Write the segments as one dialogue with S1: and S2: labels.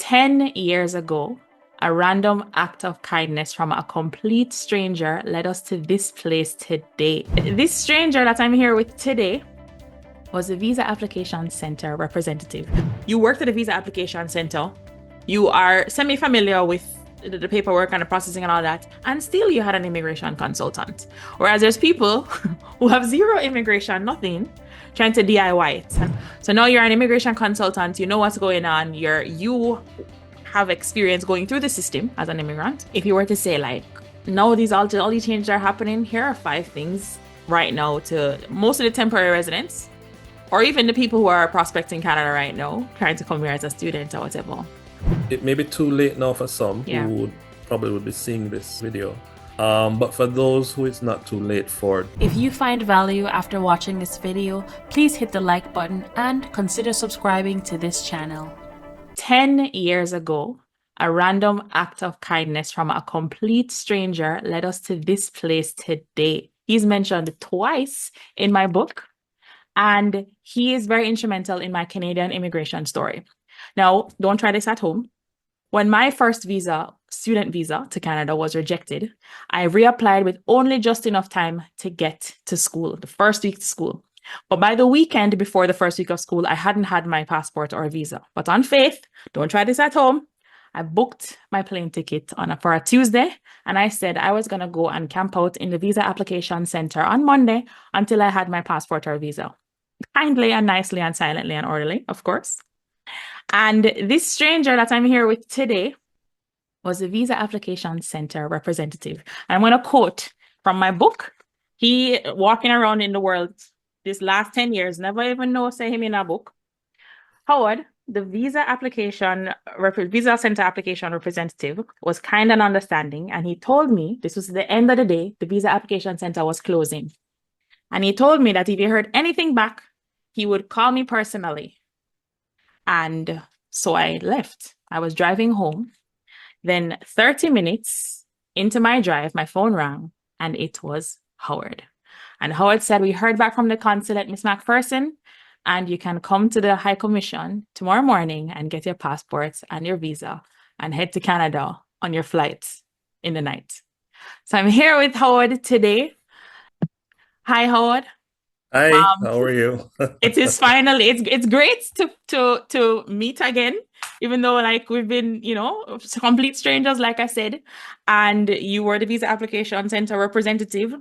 S1: 10 years ago, a random act of kindness from a complete stranger led us to this place today. This stranger that I'm here with today was the Visa Application Center representative. You worked at the Visa Application Center. You are semi-familiar with the paperwork and the processing and all that, and still you had an immigration consultant. Whereas there's people who have zero immigration, nothing, trying to DIY it. So now you're an immigration consultant, you know what's going on, you have experience going through the system as an immigrant. If you were to say like, now all these changes are happening, here are 5 things right now to most of the temporary residents, or even the people who are prospecting Canada right now, trying to come here as a student or whatever.
S2: It may be too late now for some who probably would be seeing this video. But for those who it's not too late for.
S3: If you find value after watching this video, please hit the like button and consider subscribing to this channel.
S1: 10 years ago, a random act of kindness from a complete stranger led us to this place today. He's mentioned twice in my book, and he is very instrumental in my Canadian immigration story. Now, don't try this at home. When my first visa, student visa to Canada was rejected, I reapplied with only just enough time to get to school, the first week to school. But by the weekend before the first week of school, I hadn't had my passport or visa. But on faith, don't try this at home, I booked my plane ticket for a Tuesday, and I said I was going to go and camp out in the Visa Application Center on Monday until I had my passport or visa. Kindly and nicely and silently and orderly, of course. And this stranger that I'm here with today was the Visa Application Center representative. I'm going to quote from my book. He walking around in the world this last 10 years, never even know say him in a book. Howard, the Visa Center application representative, was kind and understanding, and he told me this was the end of the day, the Visa Application Center was closing. And he told me that if he heard anything back, he would call me personally. And so I left. I was driving home. Then 30 minutes into my drive, my phone rang, and it was Howard. And Howard said, we heard back from the consulate, Miss McPherson, and you can come to the High Commission tomorrow morning and get your passports and your visa and head to Canada on your flight in the night. So I'm here with Howard today. Hi, Howard.
S2: Hi, how are you?
S1: It is finally, it's great to meet again, even though like we've been, complete strangers, like I said, and you were the Visa Application Center representative.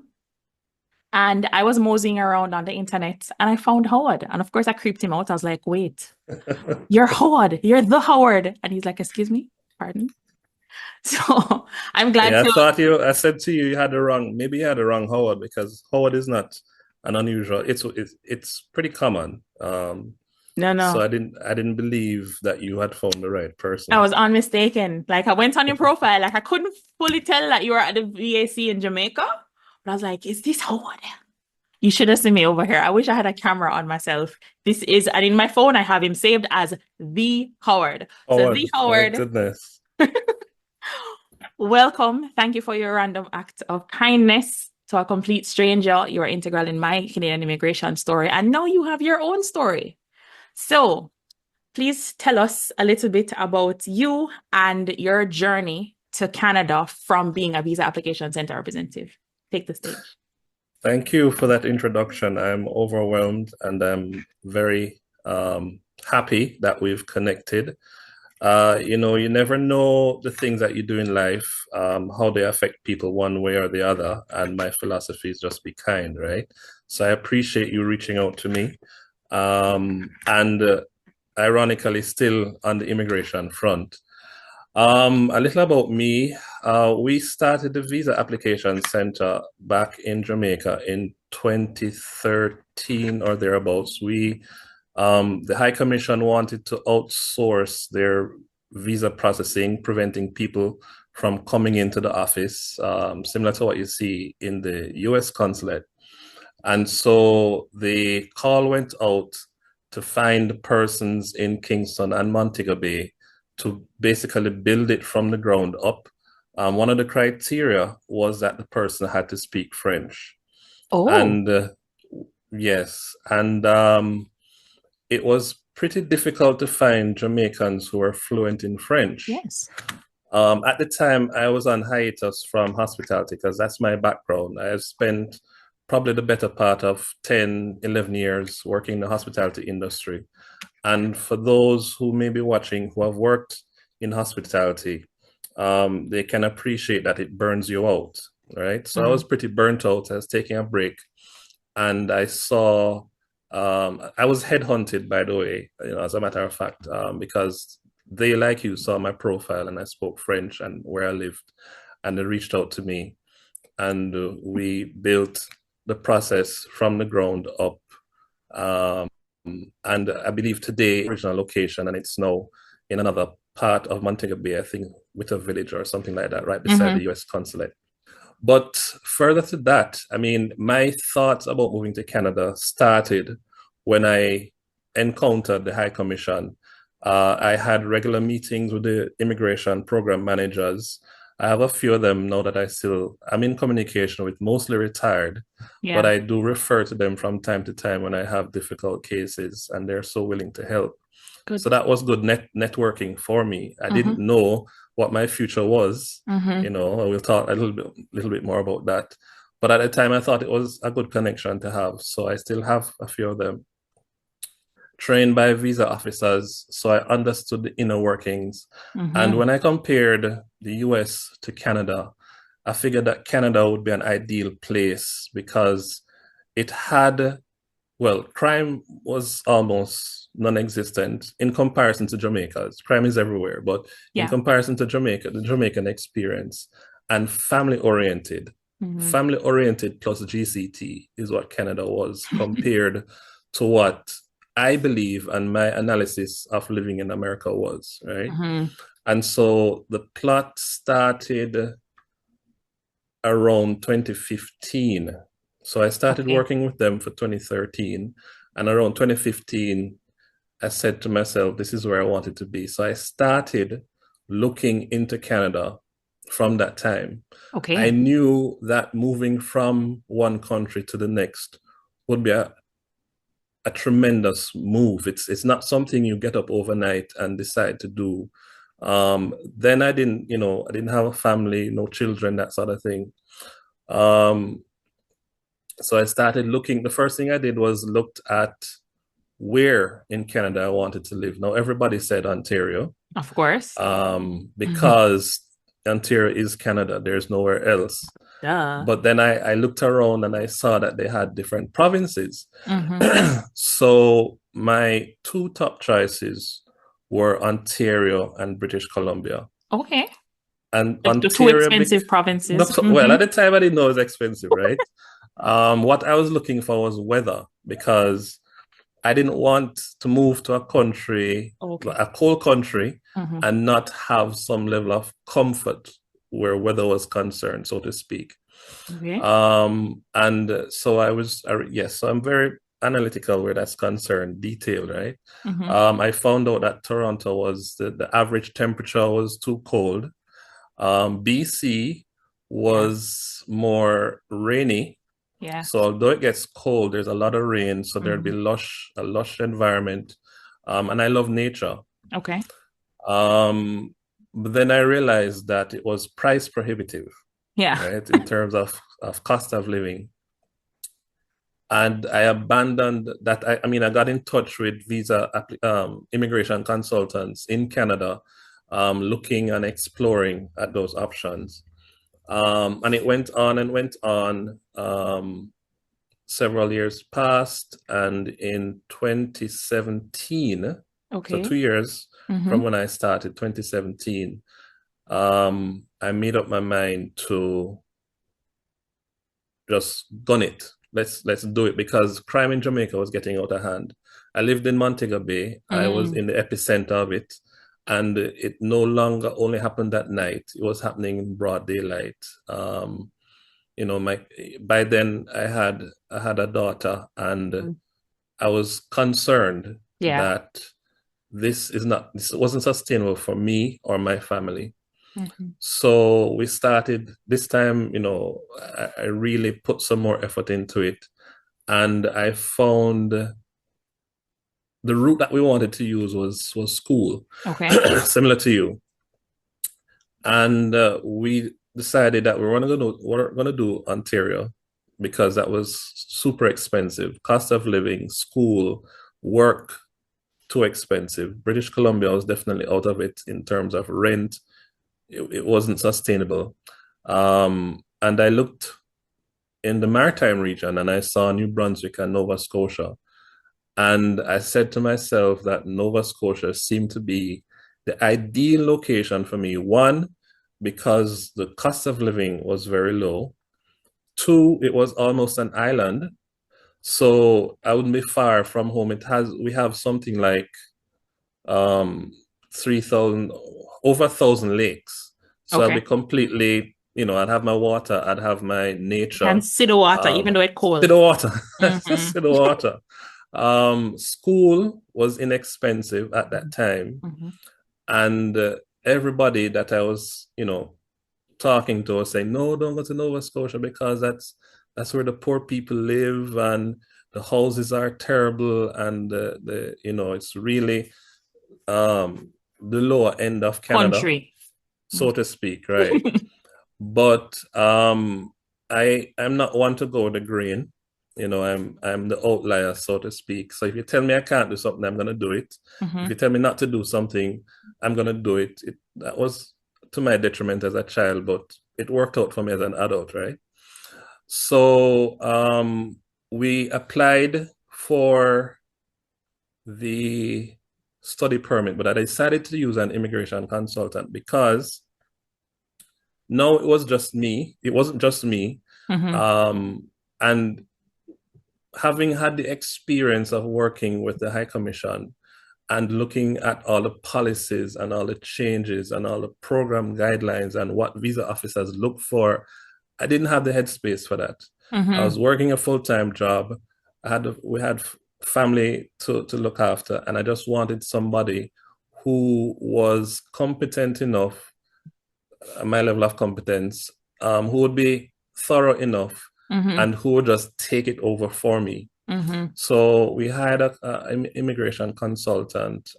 S1: And I was moseying around on the internet and I found Howard. And of course I creeped him out. I was like, wait, you're Howard, you're the Howard. And he's like, excuse me, pardon. So I'm glad
S2: I said to you, you had the wrong Howard, because Howard is not an unusual. It's pretty common.
S1: No.
S2: So I didn't believe that you had found the right person.
S1: I was unmistaken. Like I went on your profile, like I couldn't fully tell that you were at the VAC in Jamaica. But I was like, is this Howard? You should have seen me over here. I wish I had a camera on myself. And in my phone, I have him saved as the Howard. So the Howard.
S2: My goodness.
S1: Welcome. Thank you for your random act of kindness to a complete stranger. You are integral in my Canadian immigration story. And now you have your own story. So please tell us a little bit about you and your journey to Canada from being a Visa Application Center representative. Take the stage.
S2: Thank you for that introduction. I'm overwhelmed and I'm very happy that we've connected. You never know the things that you do in life, how they affect people one way or the other. And my philosophy is just be kind, right? So I appreciate you reaching out to me. Ironically, still on the immigration front. A little about me. We started the Visa Application Center back in Jamaica in 2013 or thereabouts. The High Commission wanted to outsource their visa processing, preventing people from coming into the office, similar to what you see in the US consulate. And so the call went out to find persons in Kingston and Montego Bay to basically build it from the ground up. One of the criteria was that the person had to speak French.
S1: Oh.
S2: And yes, and it was pretty difficult to find Jamaicans who are fluent in French.
S1: Yes.
S2: At the time, I was on hiatus from hospitality because that's my background. I have spent probably the better part of 10, 11 years working in the hospitality industry. And for those who may be watching who have worked in hospitality, they can appreciate that it burns you out, right? So I was pretty burnt out. I was taking a break, and I saw, I was headhunted, by the way, as a matter of fact, because they, like you, saw my profile and I spoke French and where I lived, and they reached out to me, and we built the process from the ground up. Um, and I believe today, original location, and it's now in another part of Montego Bay, I think, with a village or something like that, right beside the US consulate. But further to that, I mean, my thoughts about moving to Canada started when I encountered the High Commission. I had regular meetings with the immigration program managers. I have a few of them now that I'm in communication with, mostly retired, but I do refer to them from time to time when I have difficult cases, and they're so willing to help.
S1: Good.
S2: So that was good networking for me. I didn't know what my future was. We'll talk a little bit more about that. But at the time, I thought it was a good connection to have. So I still have a few of them. Trained by visa officers, so I understood the inner workings. And when I compared the US to Canada, I figured that Canada would be an ideal place because it had, well, crime was almost non-existent in comparison to Jamaica. Crime is everywhere, but in comparison to Jamaica, the Jamaican experience, and family-oriented. Family-oriented plus GCT is what Canada was compared to what I believe and my analysis of living in America was, right? And so the plot started around 2015. So I started working with them for 2013. And around 2015, I said to myself, this is where I wanted to be. So I started looking into Canada from that time. I knew that moving from one country to the next would be a tremendous move. It's not something you get up overnight and decide to do. Then I didn't have a family, no children, that sort of thing. So I started looking. The first thing I did was looked at where in Canada I wanted to live. Now, everybody said Ontario.
S1: Of course.
S2: Because Ontario is Canada. There's nowhere else.
S1: Duh.
S2: But then I looked around and I saw that they had different provinces. So my two top choices were Ontario and British Columbia.
S1: Okay.
S2: And
S1: the
S2: Ontario,
S1: two expensive provinces.
S2: Well, at the time I didn't know it was expensive, right? What I was looking for was weather, because I didn't want to move to a country, a cold country, and not have some level of comfort where weather was concerned, so to speak. And so so I'm very analytical where that's concerned, detailed, right? I found out that Toronto was the average temperature was too cold. BC was more rainy. So although it gets cold, there's a lot of rain, so there'd be a lush environment. And I love nature. But then I realized that it was price prohibitive. Right, in terms of cost of living. And I abandoned that. I got in touch with immigration consultants in Canada, looking and exploring at those options. And it went on and went on. Several years passed, and in 2017, so 2 years from when I started, 2017, I made up my mind to just gun it. Let's do it, because crime in Jamaica was getting out of hand. I lived in Montego Bay. I was in the epicenter of it, and it no longer only happened at night. It was happening in broad daylight. By then I had a daughter, and I was concerned that this wasn't sustainable for me or my family. So we started this time, I really put some more effort into it, and I found the route that we wanted to use was school,
S1: Okay.
S2: similar to you. And we decided that we're gonna do Ontario because that was super expensive. Cost of living, school, work, too expensive. British Columbia was definitely out of it in terms of rent. It wasn't sustainable. And I looked in the maritime region and I saw New Brunswick and Nova Scotia. And I said to myself that Nova Scotia seemed to be the ideal location for me. One, because the cost of living was very low. Two, it was almost an island. So I wouldn't be far from home. We have something like 3,000, over 1,000 lakes. So I'll be
S1: Okay.
S2: completely, I'd have my water, I'd have my nature.
S1: Can see the water even though it's
S2: See
S1: cold.
S2: the water.
S1: Mm-hmm.
S2: See the water. School was inexpensive at that time.
S1: Mm-hmm.
S2: And everybody that I was, talking to was saying, no, don't go to Nova Scotia because that's where the poor people live and the houses are terrible and it's really the lower end of Canada,
S1: Country.
S2: so to speak, right? But I'm not one to go with the grain. I'm the outlier, so to speak. So if you tell me I can't do something, I'm gonna do it.
S1: Mm-hmm.
S2: If you tell me not to do something, I'm gonna do it. That was to my detriment as a child, but it worked out for me as an adult, right? So we applied for the study permit, but I decided to use an immigration consultant because no, it was just me. It wasn't just me.
S1: Mm-hmm.
S2: And having had the experience of working with the High Commission and looking at all the policies and all the changes and all the program guidelines and what visa officers look for, I didn't have the headspace for that.
S1: Mm-hmm.
S2: I was working a full-time job. We had family to look after, and I just wanted somebody who was competent enough, my level of competence, who would be thorough enough
S1: Mm-hmm.
S2: and who would just take it over for me.
S1: Mm-hmm.
S2: So we hired an immigration consultant,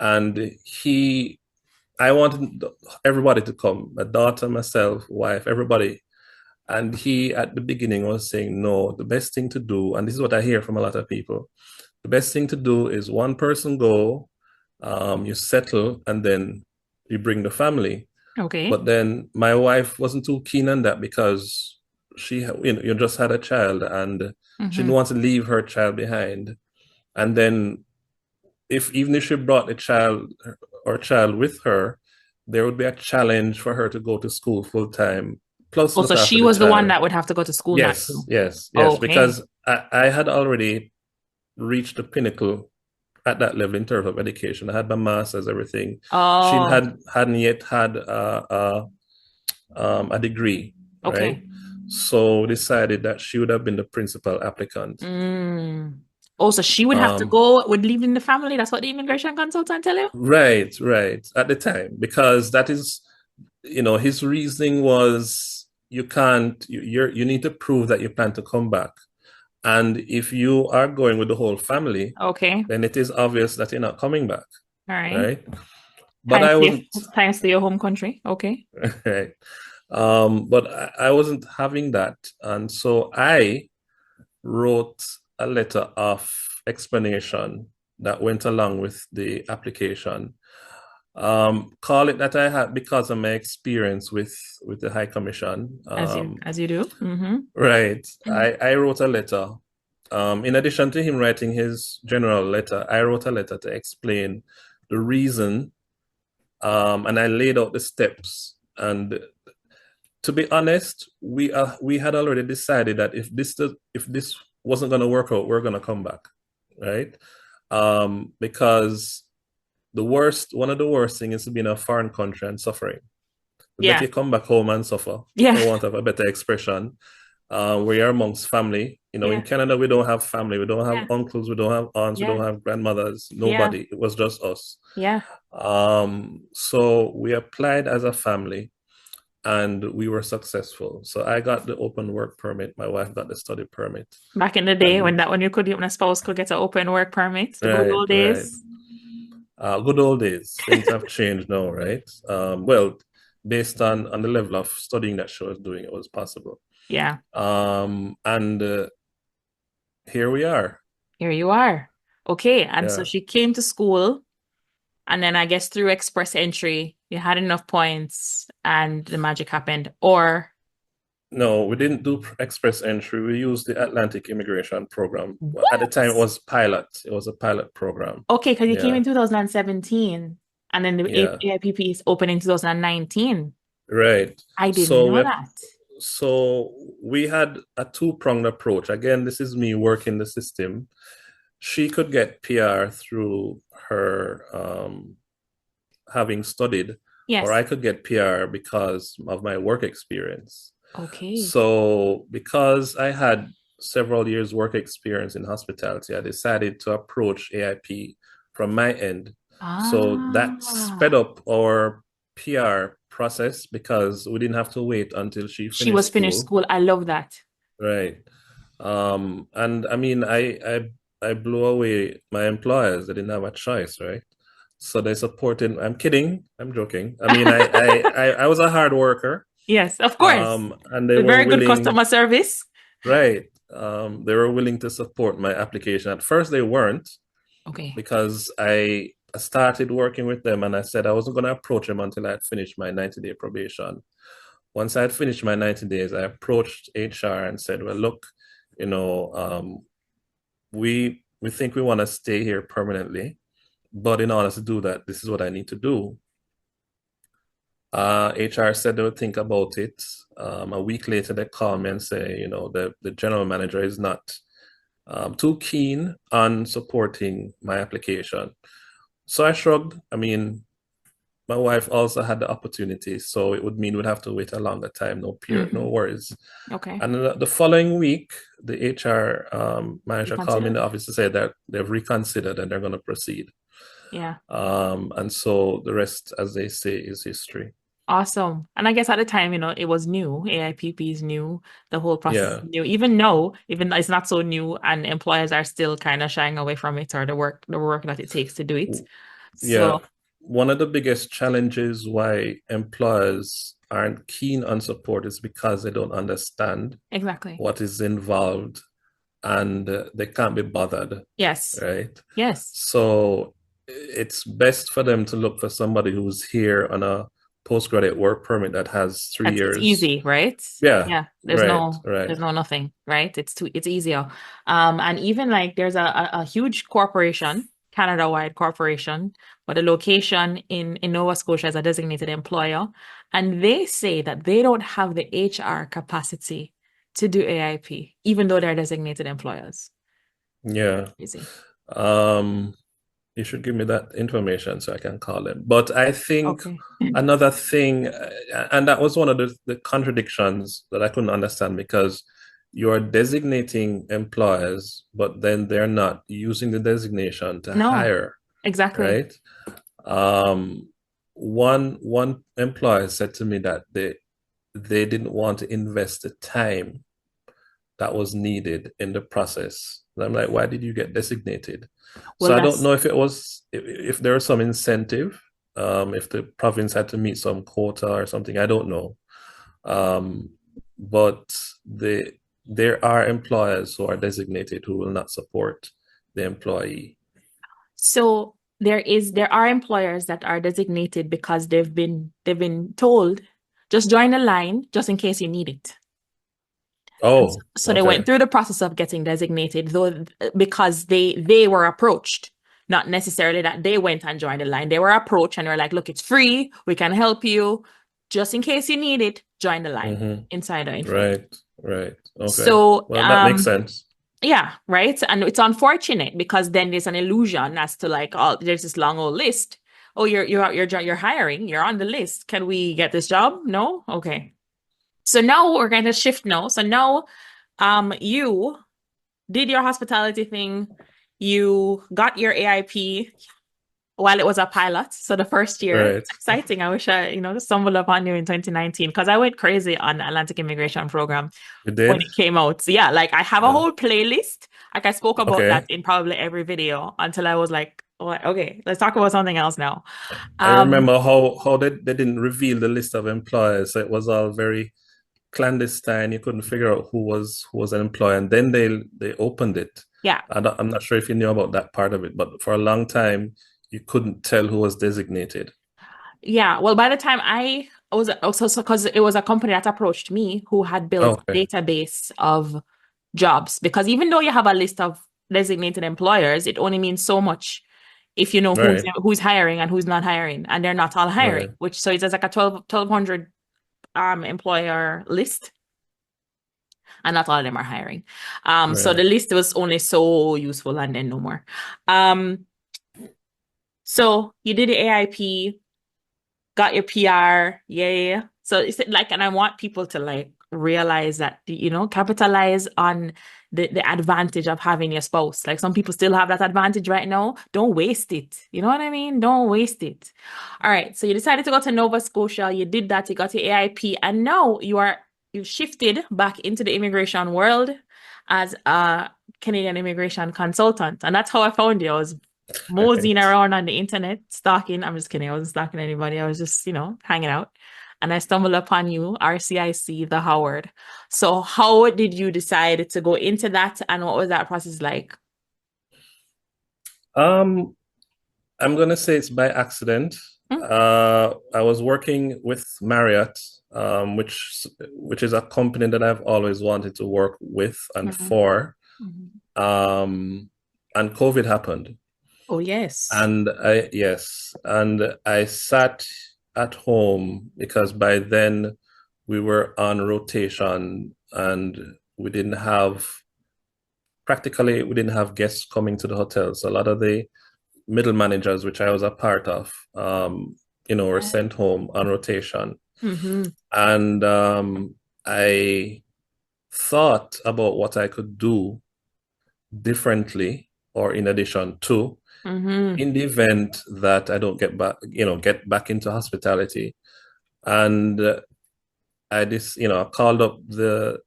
S2: and I wanted everybody to come, my daughter, myself, wife, everybody. And he, at the beginning, was saying, no, the best thing to do, and this is what I hear from a lot of people, the best thing to do is one person go, you settle, and then you bring the family.
S1: Okay.
S2: But then my wife wasn't too keen on that because you just had a child and she didn't
S1: Mm-hmm.
S2: want to leave her child behind. And then even if she brought the child or child with her, there would be a challenge for her to go to school full time, plus
S1: Oh, so
S2: look after
S1: she
S2: the
S1: was the one
S2: child.
S1: that would have to go to school, not
S2: Yes,
S1: you.
S2: yes, yes,
S1: Okay.
S2: because I had already reached the pinnacle at that level in terms of education. I had my master's, everything. She
S1: Oh,
S2: hadn't yet had a degree, right?
S1: okay.
S2: So decided that she would have been the principal applicant.
S1: Mm. Oh, so she would have to
S2: Um,
S1: go with leaving the family. That's what the immigration consultant tell you?
S2: right, right, at the time, because that is, his reasoning was you can't, you need to prove that you plan to come back. And if you are going with the whole family,
S1: Okay.
S2: then it is obvious that you're not coming back,
S1: All right.
S2: right? But I wasn't,
S1: Times to your home country. Okay.
S2: right? But I wasn't having that, and so I wrote a letter of explanation that went along with the application. Call it that I had because of my experience with the High Commission.
S1: As you do. Mm-hmm.
S2: Right. I wrote a letter. In addition to him writing his general letter, I wrote a letter to explain the reason, and I laid out the steps. And to be honest, we had already decided that if this wasn't going to work out, we're going to come back, right? Because one of the worst things is to be in a foreign country and suffering. The better
S1: Yeah.
S2: you come back home and suffer,
S1: Yeah.
S2: for want of a better expression. We are amongst family.
S1: Yeah.
S2: In Canada, we don't have family. We don't have
S1: Yeah.
S2: uncles. We don't have aunts. We
S1: Yeah.
S2: don't have grandmothers. Nobody. It was just us.
S1: Yeah.
S2: So we applied as a family. and we were successful. So I got the open work permit. My wife got the study permit.
S1: Back in the day
S2: And
S1: when you could, even a spouse could get an open work permit, the good
S2: right,
S1: old
S2: right.
S1: days.
S2: Good old days. Things have changed now, right? Well, based on the level of studying that she was doing, it was possible.
S1: Yeah,
S2: And here we are.
S1: here you are. Okay, and so
S2: Yeah.
S1: she came to school, and then I guess through express entry, you had enough points, and the magic happened. Or
S2: No, we didn't do express entry. We used the Atlantic Immigration Program. At the time, it
S1: what?
S2: was pilot. It was a pilot program.
S1: Okay, because you came
S2: Yeah,
S1: in 2017, and then the
S2: yeah,
S1: AIPP is open in 2019.
S2: right.
S1: I didn't
S2: So
S1: know
S2: we
S1: that.
S2: so we had a two-pronged approach. Again, this is me working the system. She could get PR through her having studied, or
S1: Yes.
S2: I could get PR because of my work experience.
S1: Okay.
S2: So, because I had several years work experience in hospitality, I decided to approach AIP from my end. So that sped
S1: Ah,
S2: up our PR process because we didn't have to wait until she
S1: she
S2: finished
S1: was finished
S2: school.
S1: school. I love that.
S2: Right. And I mean, I blew away my employers. They didn't have a choice, right? So they supported. I'm kidding. I'm joking. I mean, I was a hard worker.
S1: Yes, of course.
S2: And they
S1: The
S2: were
S1: very good
S2: willing,
S1: customer service.
S2: right? They were willing to support my application. At first, they weren't
S1: Okay.
S2: because I started working with them, and I said I wasn't going to approach them until I had finished my 90-day probation. Once I had finished my 90 days, I approached HR and said, "Well, look, you know, we think we want to stay here permanently, but in order to do that, this is what I need to do." HR said they would think about it. A week later, they called me and say, the general manager is not too keen on supporting my application. So I shrugged. I mean, my wife also had the opportunity, so it would mean we'd have to wait a longer time. No
S1: Hmm.
S2: worries.
S1: Okay.
S2: And the following week, the HR
S1: You
S2: manager called me in
S1: consider?
S2: the office to say that they've reconsidered and they're going to proceed.
S1: Yeah.
S2: And so the rest, as they say, is history.
S1: Awesome. And I guess at the time, it was new. AIPP is new. The whole process is
S2: Yeah.
S1: new. Even now, even though it's not so new and employers are still kind of shying away from it or the work that it takes to do it.
S2: Yeah.
S1: So
S2: One of the biggest challenges why employers aren't keen on support is because they don't understand
S1: exactly.
S2: what is involved and they can't be bothered,
S1: Yes.
S2: right?
S1: Yes.
S2: So it's best for them to look for somebody who's here on a postgraduate work permit that has three
S1: It's
S2: years.
S1: easy, right?
S2: Yeah,
S1: Yeah. There's
S2: right,
S1: no
S2: right.
S1: there's no nothing, right? It's easier. And even like there's a huge corporation, Canada-wide corporation, but the location in Nova Scotia is a designated employer. And they say that they don't have the HR capacity to do AIP, even though they're designated employers.
S2: Yeah.
S1: Easy.
S2: Um, you should give me that information so I can call them. But I think
S1: Okay.
S2: another thing, and that was one of the contradictions that I couldn't understand because you're designating employers, but then they're not using the designation to
S1: No,
S2: hire,
S1: exactly.
S2: right? Um, one employer said to me that they didn't want to invest the time that was needed in the process. And I'm like, why did you get designated?
S1: Well,
S2: So I don't
S1: that's
S2: know if there was some incentive, if the province had to meet some quota or something. I don't know. Um, but there are employers who are designated who will not support the employee.
S1: So there are employers that are designated because they've been told just join the line just in case you need it. And
S2: Oh,
S1: so they went
S2: okay.
S1: through the process of getting designated, though because they were approached, not necessarily that they went and joined the line. They were approached and were like, look, it's free, we can help you. Just in case you need it, join the line. Insider info.
S2: Right, right. Okay.
S1: So
S2: Well, that makes sense.
S1: yeah, right. And it's unfortunate because then there's an illusion as to like, oh, there's this long old list. Oh, you're hiring, you're on the list. Can we get this job? No? Okay. So now we're going to shift now. So now you did your hospitality thing, you got your AIP, while it was a pilot. So the first year,
S2: Right.
S1: it's exciting. I wish I, stumbled upon you in 2019 because I went crazy on Atlantic Immigration Program
S2: You
S1: when
S2: did?
S1: it came out. So yeah, like I have a
S2: Yeah.
S1: whole playlist. Like I spoke about that
S2: Okay.
S1: in probably every video until I was like, oh, okay, let's talk about something else now.
S2: I
S1: Um,
S2: remember how they didn't reveal the list of employers. So it was all very clandestine. You couldn't figure out who was an employer. And then they opened it.
S1: yeah.
S2: I'm not sure if you knew about that part of it, but for a long time you couldn't tell who was designated.
S1: Yeah, well, by the time I was also because it was a company that approached me who had built a
S2: Okay.
S1: database of jobs. Because even though you have a list of designated employers, it only means so much if you know
S2: Right.
S1: who's hiring and who's not hiring, and they're not all hiring.
S2: Right.
S1: Which so it's like a 1,200 employer list, and not all of them are hiring. So
S2: Right.
S1: the list was only so useful, and then no more. Um, so you did the AIP, got your PR, yeah. So it's like, and I want people to like realize that, capitalize on the advantage of having your spouse. Like some people still have that advantage right now. Don't waste it. You know what I mean? Don't waste it. All right. So you decided to go to Nova Scotia. You did that. You got your AIP, and now you've shifted back into the immigration world as a Canadian immigration consultant. And that's how I found you. I was moseying
S2: Right.
S1: around on the internet, stalking. I'm just kidding. I wasn't stalking anybody. I was just, hanging out. And I stumbled upon you, RCIC, the Howard. So how did you decide to go into that, and what was that process like?
S2: Um, I'm gonna say it's by accident.
S1: Mm,
S2: I was working with Marriott, which is a company that I've always wanted to work with and
S1: mhm,
S2: for.
S1: mhm.
S2: Um, and COVID happened.
S1: Oh, yes.
S2: And I sat at home because by then we were on rotation and we didn't have guests coming to the hotel. So a lot of the middle managers, which I was a part of, were sent home on rotation.
S1: Mm-hmm.
S2: And I thought about what I could do differently or in addition to
S1: Mm-hmm.
S2: in the event that I don't get back into hospitality. And I called up the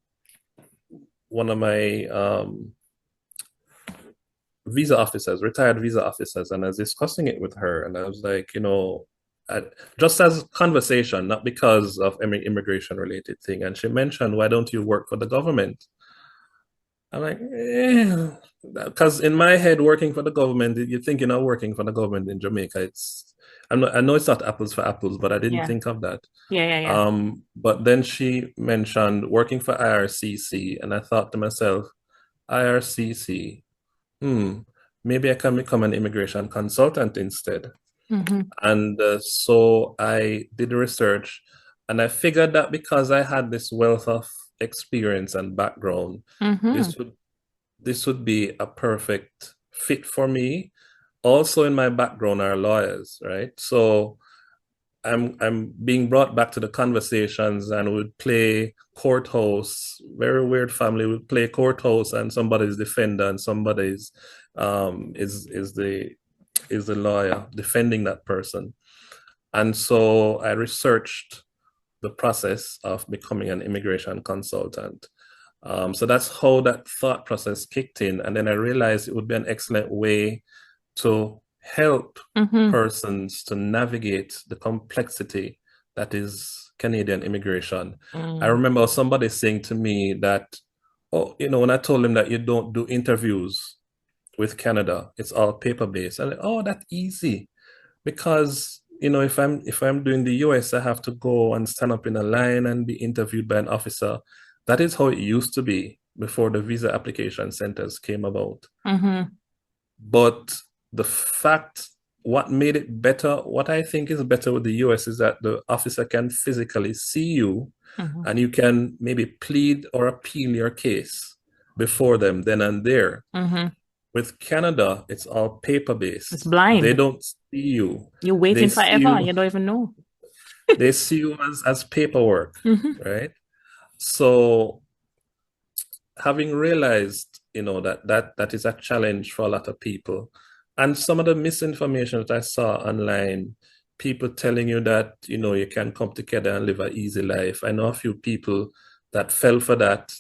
S2: one of my retired visa officers, and I was discussing it with her, and I was like, just as conversation, not because of any immigration related thing. And she mentioned, why don't you work for the government? I'm like, because in my head, working for the government, you think you're not working for the government in Jamaica. I know it's not apples for apples, but I didn't
S1: Yeah.
S2: think of that.
S1: Yeah, yeah, yeah.
S2: But then she mentioned working for IRCC, and I thought to myself, IRCC, maybe I can become an immigration consultant instead.
S1: Mm-hmm.
S2: And so I did the research, and I figured that because I had this wealth of experience and background,
S1: Mm-hmm.
S2: this would this would be a perfect fit for me. Also, in my background are lawyers, right? So I'm being brought back to the conversations, and would play courthouse. Very weird family would play courthouse, and somebody's defender, and somebody's is the lawyer defending that person. And so I researched the process of becoming an immigration consultant. So that's how that thought process kicked in. And then I realized it would be an excellent way to help
S1: Mm-hmm.
S2: persons to navigate the complexity that is Canadian immigration. I
S1: Mm.
S2: remember somebody saying to me that, oh, when I told them that you don't do interviews with Canada, it's all paper based. And oh, that's easy because if I'm doing the US, I have to go and stand up in a line and be interviewed by an officer. That is how it used to be before the visa application centers came about.
S1: Mm-hmm.
S2: But the fact, what made it better, what I think is better with the US is that the officer can physically see you,
S1: Mm-hmm.
S2: and you can maybe plead or appeal your case before them then and there.
S1: Mm-hmm.
S2: With Canada, it's all paper
S1: It's
S2: based. They
S1: blind.
S2: don't see you.
S1: You're
S2: They
S1: waiting
S2: see
S1: forever.
S2: you,
S1: You don't even know.
S2: they see you as paperwork,
S1: Mm-hmm.
S2: right? So having realized, that is a challenge for a lot of people, And some of the misinformation that I saw online, people telling you that, you can come together and live an easy life. I know a few people that fell for that,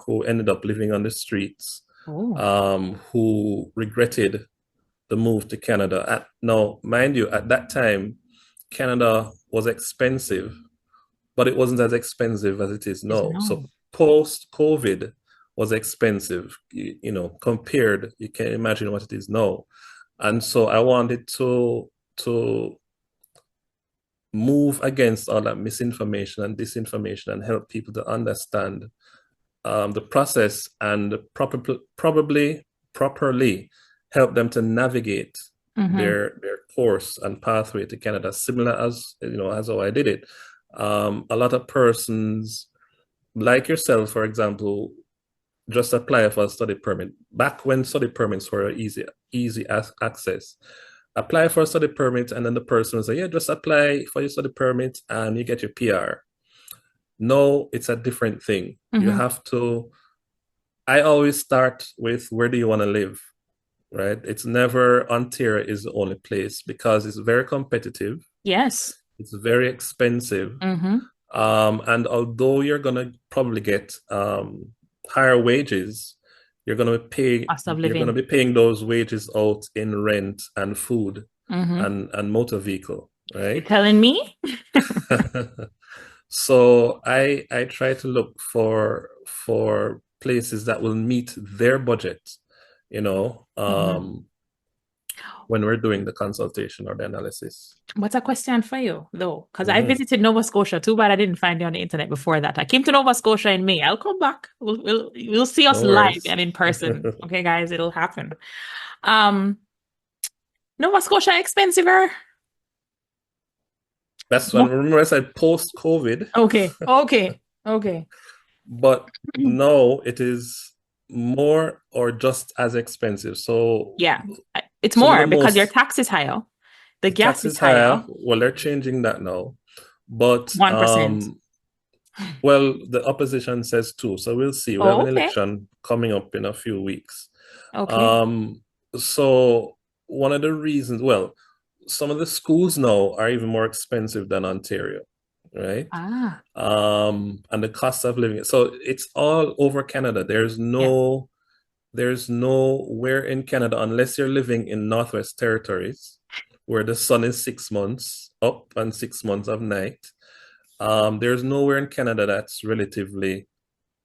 S2: who ended up living on the streets,
S1: Oh,
S2: who regretted the move to Canada. Now, mind you, at that time, Canada was expensive, but it wasn't as expensive as it is
S1: is
S2: now.
S1: no.
S2: So post-COVID was expensive, compared, you can imagine what it is now. And so I wanted to move against all that misinformation and disinformation and help people to understand the process and probably properly help them to navigate their course and pathway to Canada, similar as how I did it. A lot of persons like yourself, for example, just apply for a study permit. Back when study permits were easy access, apply for a study permit, and then the person will say, yeah, just apply for your study permit and you get your PR. No, it's a different thing. You have to, I always start with, where do you want to live? Right? It's never Ontario is the only place, because it's very competitive.
S1: Yes.
S2: It's very expensive. And although you're gonna probably get higher wages, you're gonna
S1: Cost of
S2: you're gonna
S1: living.
S2: be paying those wages out in rent and food and motor vehicle,
S1: You're
S2: right?
S1: telling me?
S2: So I try to look for places that will meet their budget, when we're doing the consultation or the analysis.
S1: What's a question for you, though? Because I visited Nova Scotia. Too bad I didn't find you on the internet before that. I came to Nova Scotia in May. I'll come back. We'll see us
S2: No
S1: live
S2: worries.
S1: and in person. Okay, guys, it'll happen. Nova Scotia expensiver.
S2: That's when, remember I said post-COVID.
S1: Okay.
S2: But no, it is more or just as expensive. So
S1: Yeah, it's
S2: some of the
S1: more because your
S2: most,
S1: tax is higher. The
S2: the
S1: gas
S2: tax
S1: is
S2: is
S1: higher.
S2: higher. Well, they're changing that now. But
S1: 1%.
S2: well, the opposition says two. So we'll see. We have
S1: Oh,
S2: an
S1: okay.
S2: election coming up in a few weeks.
S1: Okay.
S2: So one of the reasons, well, some of the schools now are even more expensive than Ontario, right?
S1: Ah,
S2: And the cost of living. So it's all over Canada.
S1: yeah.
S2: There's nowhere in Canada, unless you're living in Northwest Territories, where the sun is 6 months up and 6 months of night. There's nowhere in Canada that's relatively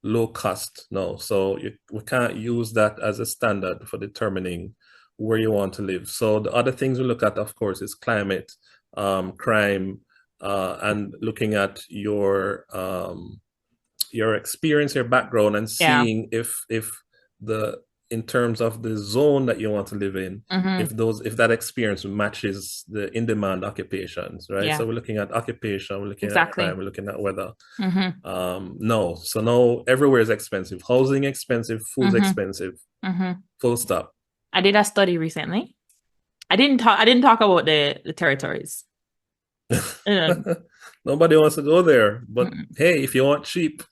S2: low cost now. So we can't use that as a standard for determining where you want to live. So the other things we look at, of course, is climate, crime, and looking at your experience, your background, and
S1: Yeah.
S2: seeing if in terms of the zone that you want to live in, if that experience matches the in-demand occupations, right?
S1: Yeah.
S2: So we're looking at occupation, we're looking at
S1: Exactly.
S2: crime, we're looking at weather. No, so now everywhere is expensive. Housing expensive, food's expensive. Full stop.
S1: I did a study recently. I didn't talk about the territories.
S2: Nobody wants to go there, but hey, if you want cheap.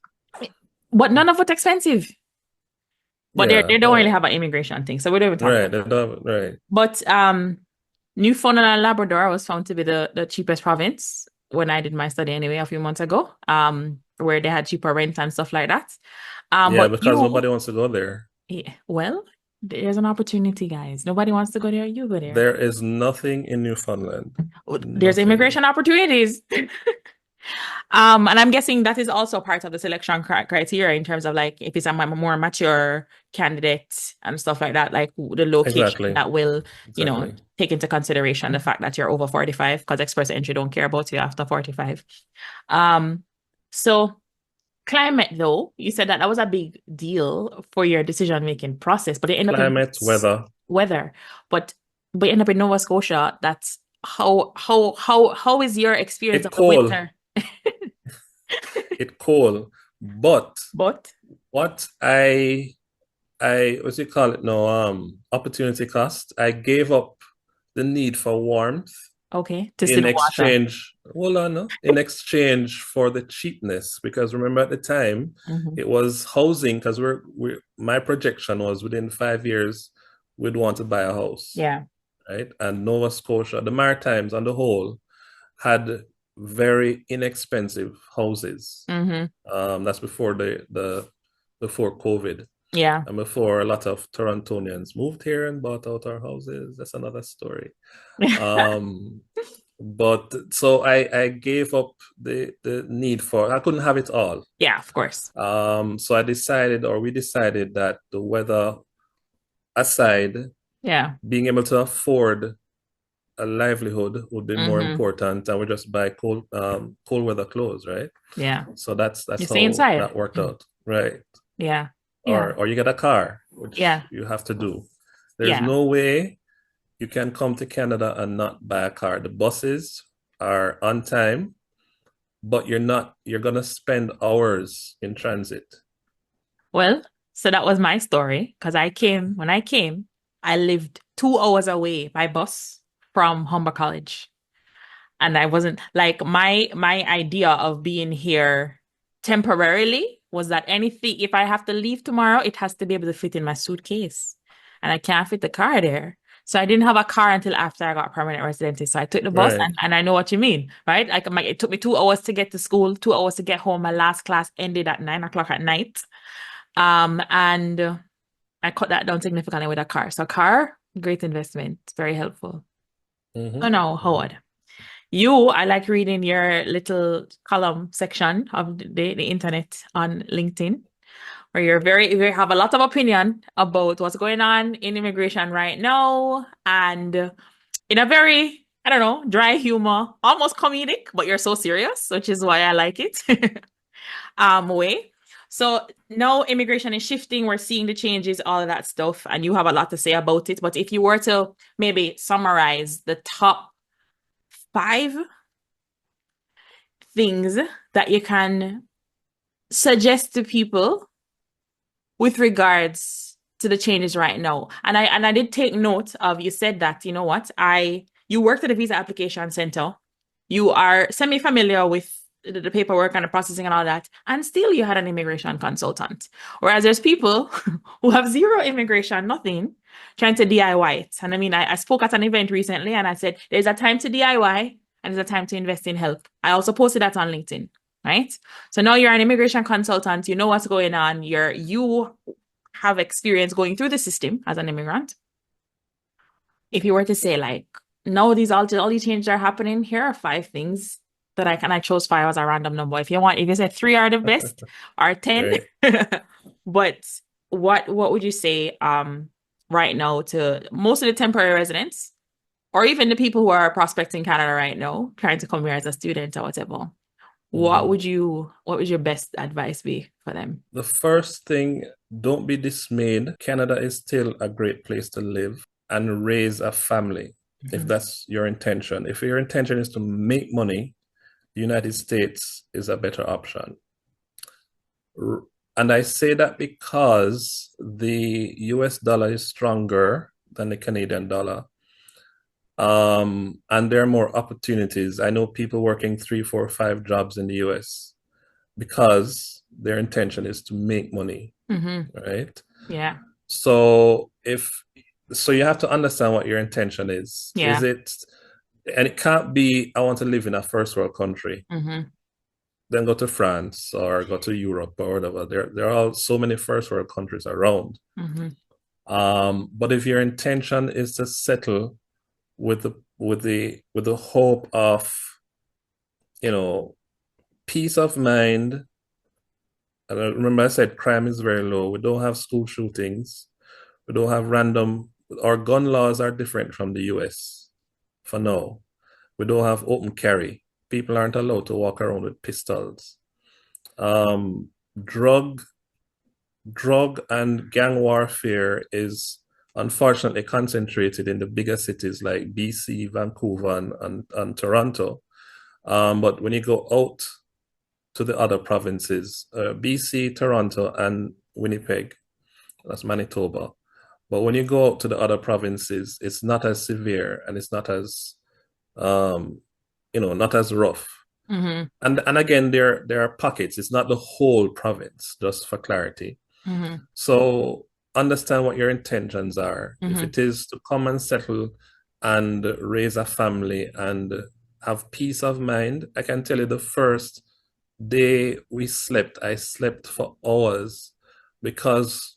S1: But none of it's expensive. But
S2: Yeah,
S1: they don't really have an immigration thing, so we don't even talk about that.
S2: Right.
S1: But Newfoundland and Labrador was found to be the cheapest province when I did my study anyway a few months ago. Where they had cheaper rent and stuff like that.
S2: Yeah,
S1: but
S2: because nobody wants to go there.
S1: Yeah, well, there's an opportunity, guys. Nobody wants to go there. You go there.
S2: There is nothing in Newfoundland.
S1: There's immigration opportunities. And I'm guessing that is also part of the selection criteria in terms of like if it's a more mature candidate and stuff like that, like the location that will, take into consideration the fact that you're over 45, because express entry don't care about you after 45. So climate, though, you said that was a big deal for your decision-making process, but it ended up in weather. But you end up in Nova Scotia. That's how is your experience of the winter?
S2: It's cold, but what I what do you call it now? Opportunity cost. I gave up the need for warmth.
S1: Okay,
S2: in exchange, in exchange for the cheapness, because remember at the time it was housing, because my projection was within 5 years we'd want to buy a house,
S1: Yeah.
S2: right? And Nova Scotia, the Maritimes on the whole, had very inexpensive houses. That's before before COVID.
S1: Yeah.
S2: And before a lot of Torontonians moved here and bought out our houses. That's another story. But so I gave up the need for, I couldn't have it all.
S1: Yeah, of course.
S2: So we decided that the weather aside,
S1: Yeah.
S2: being able to afford a livelihood would be more important, and we just buy cold weather clothes, right?
S1: Yeah.
S2: So that's
S1: You stay
S2: how
S1: inside.
S2: that worked out, right?
S1: Yeah. Yeah.
S2: Or you get a car, which
S1: Yeah.
S2: you have to do. There's
S1: Yeah.
S2: no way you can come to Canada and not buy a car. The buses are on time, but you're gonna spend hours in transit.
S1: Well, so that was my story because when I came, I lived 2 hours away by bus from Humber College. And I wasn't like my idea of being here temporarily was that anything, if I have to leave tomorrow, it has to be able to fit in my suitcase. And I can't fit the car there. So I didn't have a car until after I got permanent residency. So I took the bus
S2: Right.
S1: and I know what you mean, right? Like it took me 2 hours to get to school, 2 hours to get home. My last class ended at 9 o'clock at night. And I cut that down significantly with a car. So car, great investment, very helpful. Oh no, Howard. I like reading your little column section of the internet on LinkedIn, where you have a lot of opinion about what's going on in immigration right now, and in a very, I don't know, dry humor, almost comedic, but you're so serious, which is why I like it. Way. So now immigration is shifting, we're seeing the changes, all of that stuff, and you have a lot to say about it. But if you were to maybe summarize the top 5 things that you can suggest to people with regards to the changes right now. And I did take note of, you said that, you know what, you worked at a visa application center. You are semi-familiar with the paperwork and the processing and all that, and still you had an immigration consultant. Whereas there's people who have zero immigration, nothing, trying to DIY it. And I mean, I spoke at an event recently and I said, there's a time to DIY and there's a time to invest in help. I also posted that on LinkedIn, right? So now you're an immigration consultant, you know what's going on, you have experience going through the system as an immigrant. If you were to say like, no, all these changes are happening, here are 5 things that I chose 5 as a random number. If you say 3 are the best or 10,
S2: Right.
S1: but what would you say right now to most of the temporary residents, or even the people who are prospecting Canada right now, trying to come here as a student or whatever? What would your best advice be for them?
S2: The first thing, don't be dismayed. Canada is still a great place to live and raise a family, if that's your intention. If your intention is to make money, the United States is a better option. And I say that because the US dollar is stronger than the Canadian dollar. And there are more opportunities. I know people working 3, 4, 5 jobs in the US because their intention is to make money, right?
S1: Yeah.
S2: So you have to understand what your intention is.
S1: Yeah.
S2: And it can't be, I want to live in a first world country, then go to France or go to Europe or whatever. There are all so many first world countries around. But if your intention is to settle with the hope of, peace of mind. And I remember I said crime is very low. We don't have school shootings. We don't have our gun laws are different from the US for now. We don't have open carry. People aren't allowed to walk around with pistols. Drug and gang warfare is unfortunately concentrated in the bigger cities like BC, Vancouver, and Toronto. But when you go out to the other provinces, BC, Toronto, and Winnipeg, that's Manitoba. But when you go out to the other provinces, it's not as severe and it's not as, not as rough. And again, there are pockets. It's not the whole province, just for clarity. So understand what your intentions are. If it is to come and settle and raise a family and have peace of mind, I can tell you the first day I slept for hours because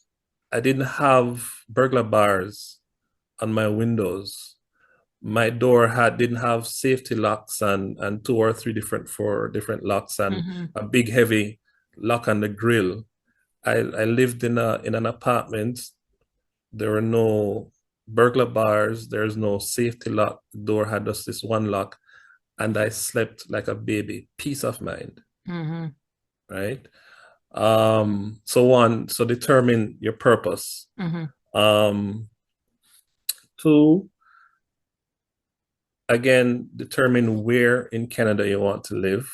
S2: I didn't have burglar bars on my windows. My door didn't have safety locks and two or three four different locks and a big heavy lock on the grill. I lived in an apartment. There were no burglar bars. There's no safety lock. The door had just this one lock, and I slept like a baby. Peace of mind, right? So determine your purpose. Two, again, determine where in Canada you want to live,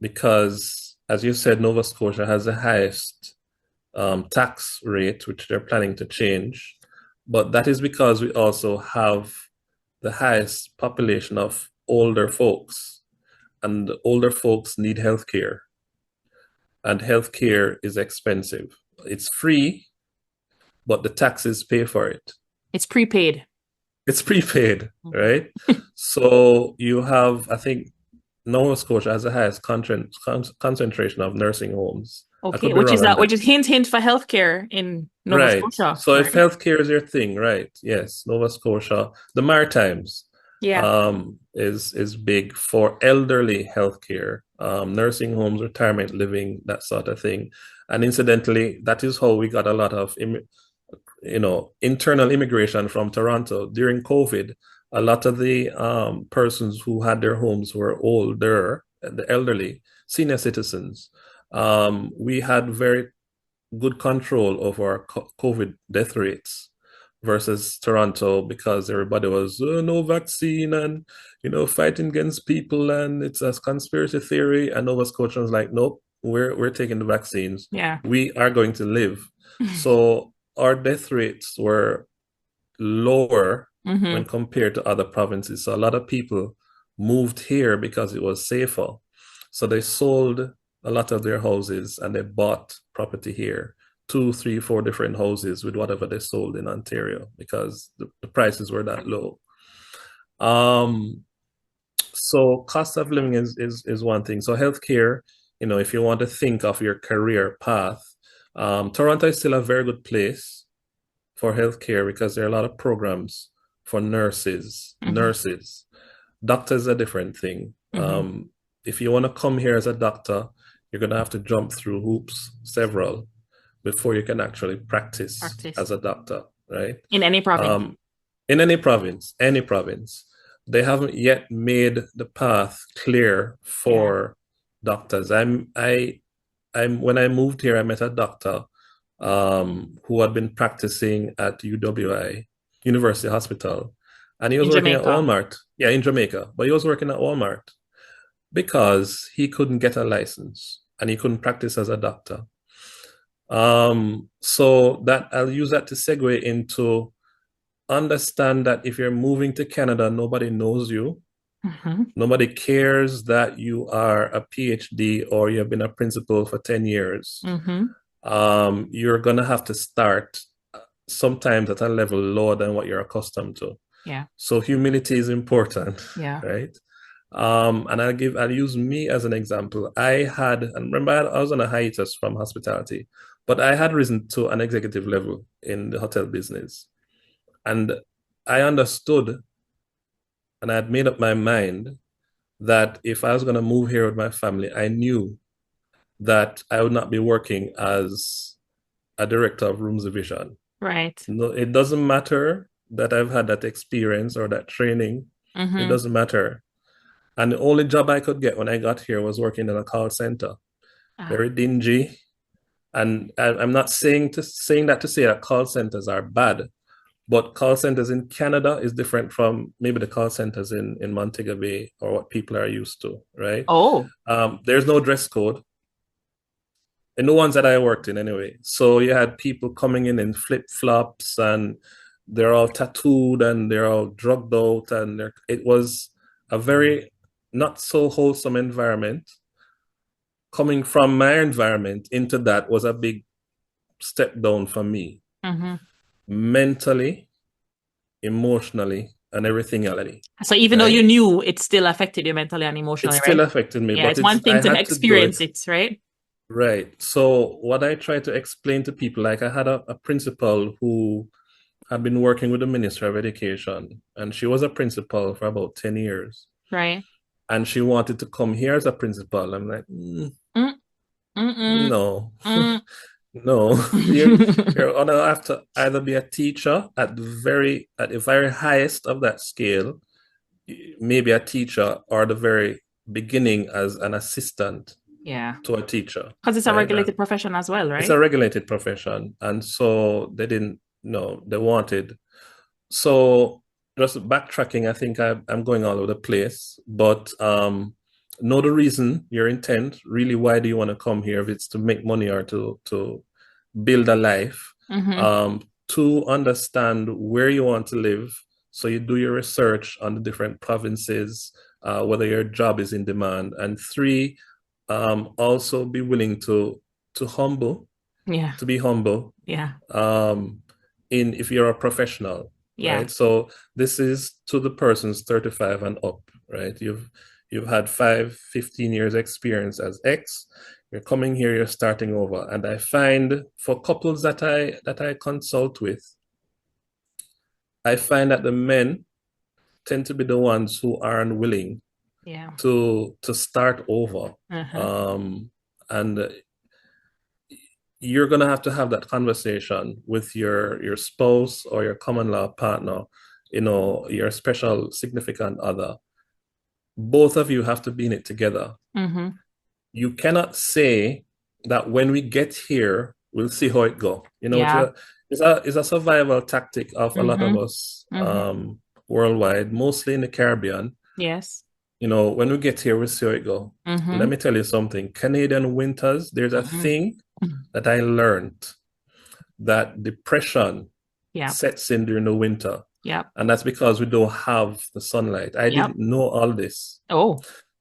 S2: because, as you said, Nova Scotia has the highest tax rate, which they're planning to change. But that is because we also have the highest population of older folks, and older folks need healthcare, and healthcare is expensive. It's free, but the taxes pay for it.
S1: It's prepaid.
S2: It's prepaid, right? So you have, I think, Nova Scotia has the highest concentration of nursing homes.
S1: Okay, which is hint for healthcare in Nova Scotia.
S2: So if healthcare is your thing, right? Yes, Nova Scotia, the Maritimes, is big for elderly healthcare, nursing homes, retirement living, that sort of thing. And incidentally, that is how we got a lot of internal immigration from Toronto during COVID. A lot of the persons who had their homes were older, the elderly, senior citizens. We had very good control over our COVID death rates versus Toronto, because everybody was no vaccine and fighting against people and it's a conspiracy theory. And Nova Scotia was like, nope, we're taking the vaccines.
S1: Yeah,
S2: we are going to live. So our death rates were lower when compared to other provinces. So a lot of people moved here because it was safer. So they sold a lot of their houses and they bought property here, 2, 3, 4 different houses with whatever they sold in Ontario, because the prices were that low. So cost of living is one thing. So healthcare, if you want to think of your career path, Toronto is still a very good place for healthcare because there are a lot of programs for nurses. Doctors is a different thing. If you want to come here as a doctor, you're going to have to jump through hoops, several, before you can actually practice as a doctor, right?
S1: In any province.
S2: In any province. They haven't yet made the path clear for doctors. When I moved here, I met a doctor who had been practicing at UWI, University Hospital, and he was working at Walmart. Yeah, in Jamaica, but he was working at Walmart because he couldn't get a license and he couldn't practice as a doctor. So that I'll use that to segue into understand that if you're moving to Canada, nobody knows you. Nobody cares that you are a PhD or you've been a principal for 10 years. You're going to have to start sometimes at a level lower than what you're accustomed to.
S1: Yeah.
S2: So humility is important.
S1: Yeah.
S2: Right. And I'll use me as an example. I was on a hiatus from hospitality, but I had risen to an executive level in the hotel business. And I understood and I had made up my mind that if I was going to move here with my family, I knew that I would not be working as a director of rooms division.
S1: Right.
S2: No, it doesn't matter that I've had that experience or that training. It doesn't matter. And the only job I could get when I got here was working in a call center. Very dingy. And I'm not saying that to say that call centers are bad, but call centers in Canada is different from maybe the call centers in Montego Bay or what people are used to, right?
S1: Oh.
S2: There's no dress code. In the ones that I worked in anyway. So you had people coming in flip-flops and they're all tattooed and they're all drugged out, and it was a very not so wholesome environment. Coming from my environment into that was a big step down for me,
S1: Mm-hmm.
S2: mentally, emotionally, and everything else.
S1: So even though you
S2: Right?
S1: knew, it still affected you mentally and
S2: It
S1: emotionally,
S2: still
S1: right?
S2: affected me,
S1: Yeah,
S2: but
S1: it's one
S2: I
S1: thing to
S2: had to do it.
S1: experience it, right?
S2: Right. So what I try to explain to people, like I had a principal who had been working with the Ministry of Education, and she was a principal for about 10 years.
S1: Right.
S2: And she wanted to come here as a principal. I'm like,
S1: Mm, mm,
S2: no,
S1: mm,
S2: no.
S1: mm.
S2: You're gonna have to either be a teacher at the very highest of that scale, maybe a teacher, or the very beginning as an assistant
S1: Yeah.
S2: to a teacher,
S1: Because it's a
S2: right?
S1: regulated profession as well,
S2: It's
S1: right?
S2: a regulated profession, and so they didn't know they wanted. So just backtracking, I think I'm going all over the place, but know the reason, your intent. Really, why do you want to come here? If it's to make money or to build a life,
S1: Mm-hmm.
S2: to understand where you want to live. So you do your research on the different provinces, whether your job is in demand, and three, also be willing
S1: Yeah.
S2: to be humble,
S1: Yeah.
S2: um, in if you're a professional,
S1: Yeah.
S2: right? So this is to the persons 35 and up, right? You've had 15 years experience as X. You're coming here, you're starting over. And I find for couples that I consult with, I find that the men tend to be the ones who are unwilling
S1: Yeah.
S2: to start over.
S1: Uh-huh.
S2: And you're going to have that conversation with your spouse or your common law partner, your special significant other. Both of you have to be in it together.
S1: Mm-hmm.
S2: You cannot say that when we get here, we'll see how it go.
S1: Yeah.
S2: It's a survival tactic of a lot of
S1: Mm-hmm.
S2: us,
S1: Mm-hmm.
S2: worldwide, mostly in the Caribbean.
S1: Yes.
S2: When we get here, we'll see how it go. Let
S1: Mm-hmm.
S2: me tell you something. Canadian winters, there's a
S1: Mm-hmm.
S2: thing that I learned, that depression
S1: Yeah.
S2: sets in during the winter.
S1: Yep.
S2: And that's because we don't have the sunlight. I
S1: Yep.
S2: didn't know all this.
S1: Oh.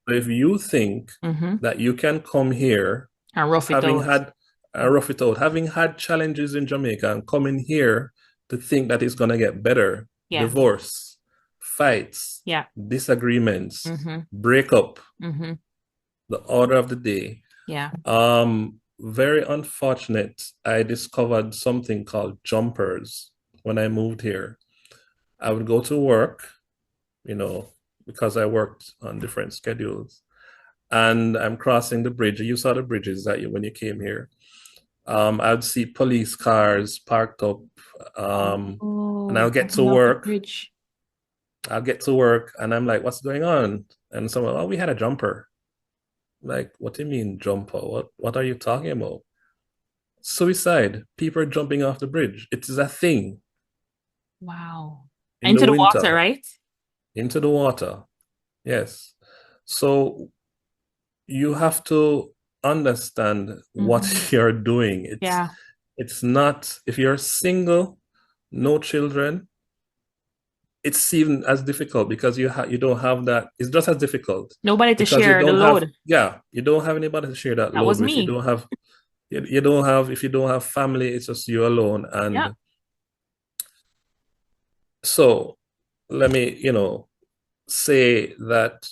S2: So if you think
S1: Mm-hmm.
S2: that you can come here,
S1: And rough it
S2: having
S1: out.
S2: had rough it out, having had challenges in Jamaica, and coming here to think that it's gonna get better,
S1: Yeah.
S2: divorce, fights,
S1: Yeah.
S2: disagreements,
S1: Mm-hmm.
S2: breakup,
S1: Mm-hmm.
S2: the order of the day.
S1: Yeah.
S2: Very unfortunate. I discovered something called jumpers when I moved here. I would go to work, because I worked on different schedules, and I'm crossing the bridge. You saw the bridges when you came here. I'd see police cars parked up, and
S1: Oh,
S2: I'll get to
S1: jumping off the
S2: work.
S1: bridge.
S2: I'll get to work, and I'm like, "What's going on?" And someone, "Oh, we had a jumper." Like, what do you mean jumper? What are you talking about? Suicide. People are jumping off the bridge. It is a thing
S1: Wow.
S2: in the
S1: Into the water,
S2: winter,
S1: right?
S2: into the water. Yes. So you have to understand what
S1: Mm-hmm.
S2: you're doing.
S1: Yeah.
S2: It's not, if you're single, no children, it's even as difficult because you don't have that. It's just as difficult
S1: Nobody to
S2: because
S1: share the load.
S2: you don't have anybody to share that
S1: That
S2: load
S1: was
S2: with.
S1: me.
S2: If you don't have family, it's just you alone.
S1: Yeah.
S2: And so let me, say that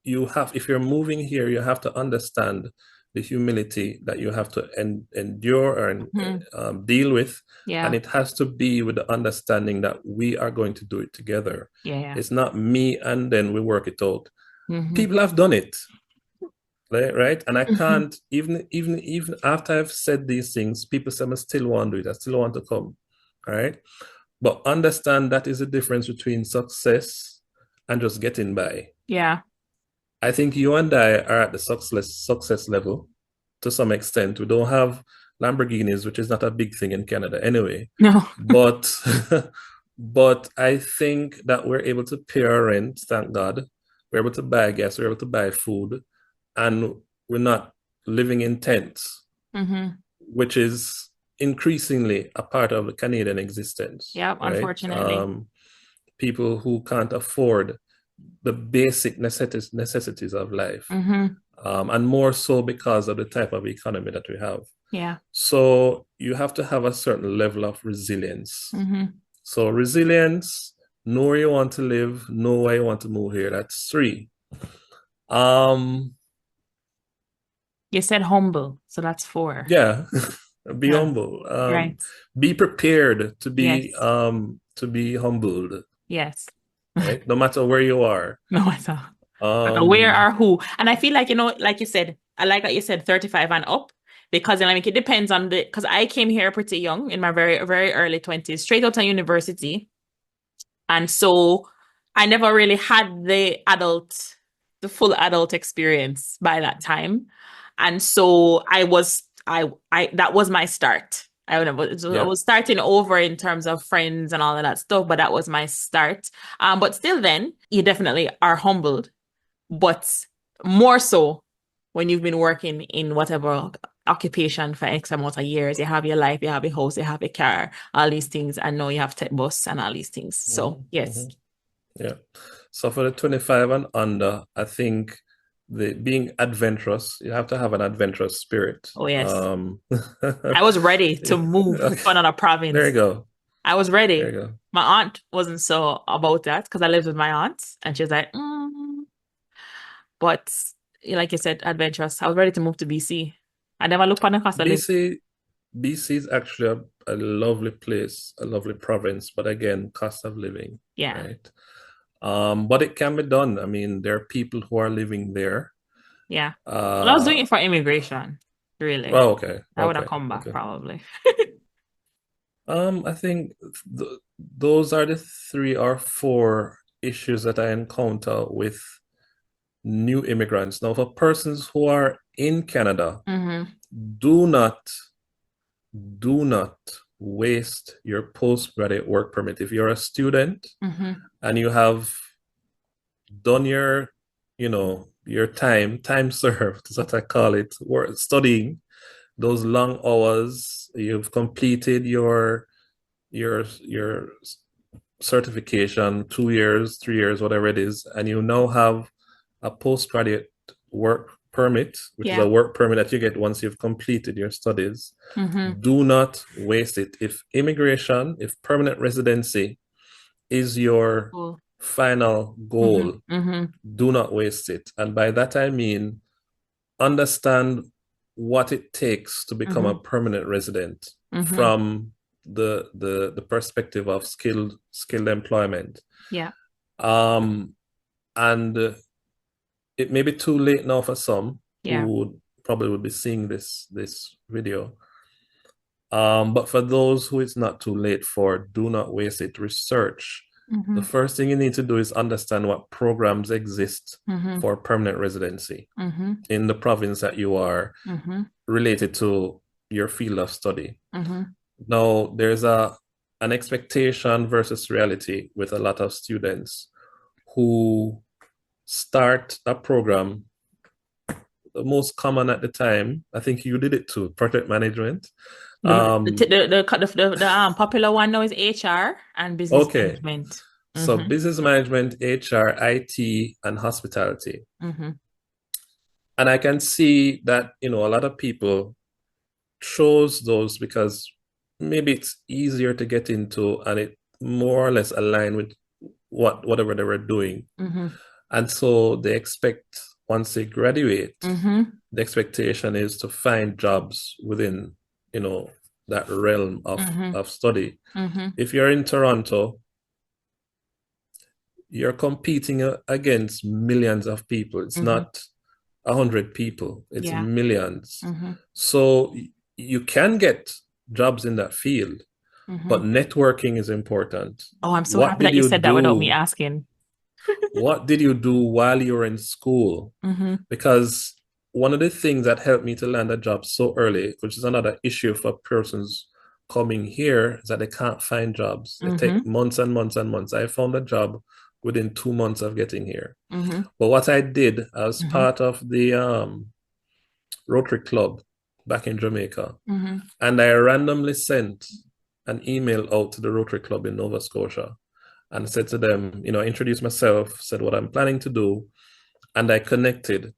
S2: if you're moving here, you have to understand the humility that you have to endure and
S1: Mm-hmm.
S2: deal with.
S1: Yeah.
S2: And it has to be with the understanding that we are going to do it together.
S1: Yeah.
S2: It's not me and then we work it out.
S1: Mm-hmm.
S2: People have done it, right? And I
S1: Mm-hmm.
S2: can't, even after I've said these things, people say, I still want to do it. I still want to come, all right? But understand that is the difference between success and just getting by.
S1: Yeah.
S2: I think you and I are at the success level to some extent. We don't have Lamborghinis, which is not a big thing in Canada anyway.
S1: No.
S2: But but I think that we're able to pay our rent, thank God. We're able to buy gas, we're able to buy food, and we're not living in tents,
S1: Mm-hmm.
S2: which is increasingly a part of the Canadian existence,
S1: Yep,
S2: right?
S1: unfortunately.
S2: People who can't afford the basic necessities of life.
S1: Mm-hmm.
S2: And more so because of the type of economy that we have.
S1: Yeah.
S2: So you have to have a certain level of resilience.
S1: Mm-hmm.
S2: So resilience, know where you want to live, know why you want to move here. That's 3.
S1: You said humble, so that's 4.
S2: Yeah, be
S1: Yeah.
S2: humble.
S1: Right.
S2: Be prepared
S1: Yes.
S2: to be humbled,
S1: Yes.
S2: right? No matter where you are.
S1: No matter. Where
S2: Um,
S1: or who. And I feel like, like you said, I like that you said 35 and up because then it depends on because I came here pretty young in my very, very early 20s, straight out of university. And so I never really had the full adult experience by that time. And so that was my start. I
S2: yeah,
S1: was starting over in terms of friends and all of that stuff, but that was my start. But still then, you definitely are humbled, but more so when you've been working in whatever occupation for X amount of years. You have your life, you have your house, you have your car, all these things, and now you have tech bus and all these things. So
S2: mhm,
S1: yes.
S2: mhm, yeah. So for the 25 and under, I think the being adventurous, you have to have an adventurous spirit.
S1: Oh yes. I was ready to move to
S2: Okay,
S1: another
S2: there you
S1: province.
S2: go.
S1: I was
S2: There you
S1: ready.
S2: go.
S1: My aunt wasn't so about that because I lived with my aunt and she was like, but like you said, adventurous. I was ready to move to BC. I never looked on the cost of living.
S2: BC, BC is actually a lovely place, a lovely province, but again, cost of living,
S1: Yeah.
S2: right? But it can be done. I mean, there are people who are living there.
S1: Yeah. Well, I was doing
S2: Uh,
S1: it for immigration, really.
S2: oh, okay,
S1: I would have
S2: okay,
S1: come back
S2: okay.
S1: probably.
S2: I think those are the 3 or 4 issues that I encounter with new immigrants. Now, for persons who are in Canada,
S1: Mm-hmm.
S2: do not, do not waste your postgraduate work permit. If you're a student
S1: Mm-hmm.
S2: and you have done your time served, is what I call it, work, studying those long hours, you've completed your certification, 2 years, 3 years, whatever it is, and you now have a postgraduate work permit, which is
S1: Yeah.
S2: a work permit that you get once you've completed your studies.
S1: Mm-hmm.
S2: Do not waste it. If permanent residency is your
S1: Cool.
S2: final
S1: Mm-hmm.
S2: goal,
S1: Mm-hmm.
S2: do not waste it. And by that I mean understand what it takes to become a
S1: Mm-hmm.
S2: permanent resident
S1: Mm-hmm.
S2: from the perspective of skilled employment.
S1: Yeah.
S2: Um, and it may be too late now for some
S1: Yeah.
S2: who probably would be seeing this video. But for those who it's not too late for, do not waste it. Research.
S1: Mm-hmm.
S2: The first thing you need to do is understand what programs exist
S1: Mm-hmm.
S2: for permanent residency
S1: Mm-hmm.
S2: in the province that you are
S1: Mm-hmm.
S2: related to your field of study.
S1: Mm-hmm.
S2: Now, there's an expectation versus reality with a lot of students who start a program. The most common at the time, I think you did it too, project management.
S1: The popular one now is HR and business
S2: Okay,
S1: management.
S2: so
S1: Mm-hmm.
S2: business management, HR, IT, and hospitality.
S1: Mm-hmm.
S2: And I can see that, a lot of people chose those because maybe it's easier to get into and it more or less align with whatever they were doing.
S1: Mm-hmm.
S2: And so they expect once they graduate,
S1: Mm-hmm.
S2: the expectation is to find jobs within, that realm
S1: Mm-hmm.
S2: of study.
S1: Mm-hmm.
S2: If you're in Toronto, you're competing against millions of people. It's
S1: Mm-hmm.
S2: not 100 people, it's
S1: Yeah.
S2: millions.
S1: Mm-hmm.
S2: So you can get jobs in that field, but
S1: Mm-hmm.
S2: networking is important.
S1: Oh, I'm so
S2: What
S1: happy
S2: did
S1: that you
S2: you
S1: said that without me
S2: do?
S1: asking.
S2: What did you do while you were in school?
S1: Mm-hmm.
S2: Because one of the things that helped me to land a job so early, which is another issue for persons coming here, is that they can't find jobs. They
S1: Mm-hmm.
S2: take months and months and months. I found a job within 2 months of getting here.
S1: Mm-hmm.
S2: But what I did as
S1: Mm-hmm.
S2: part of the Rotary Club back in Jamaica,
S1: Mm-hmm.
S2: and I randomly sent an email out to the Rotary Club in Nova Scotia. and said to them, introduced myself, said what I'm planning to do, and I connected.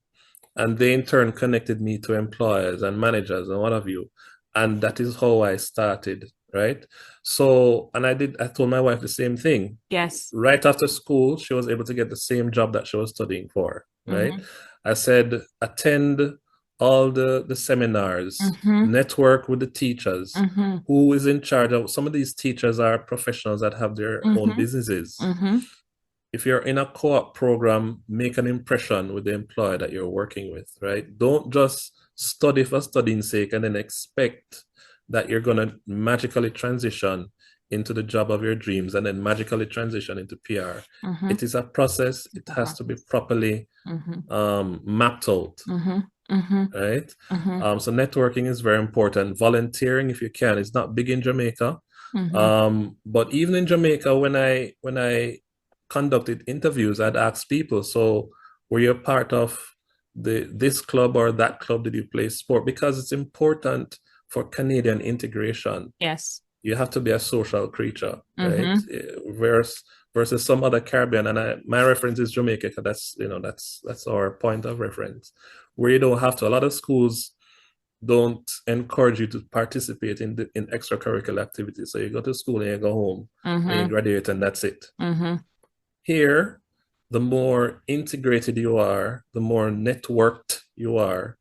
S2: And they in turn connected me to employers and managers and what have you. And that is how I started, right? So, and I told my wife the same thing.
S1: Yes.
S2: Right after school, she was able to get the same job that she was studying for, right? I said, attend all the seminars, network with the teachers. Who is in charge of some of these teachers are professionals that have their own businesses. If you're in a co-op program, make an impression with the employer that you're working with, right? Don't just study for studying's sake and then expect that you're going to magically transition into the job of your dreams and then magically transition into PR. It is a process. It has to be properly mapped out, right? So networking is very important. Volunteering, if you can, it's not big in Jamaica. But even in Jamaica, when I conducted interviews, I'd ask people, so were you a part of this club or that club? Did you play sport? Because it's important for Canadian integration.
S1: Yes.
S2: You have to be a social creature, right? Versus some other Caribbean, and my reference is Jamaica, because that's our point of reference, where you don't have to. A lot of schools don't encourage you to participate in extracurricular activities. So you go to school and you go home and you graduate and that's it. Here, the more integrated you are, the more networked you are,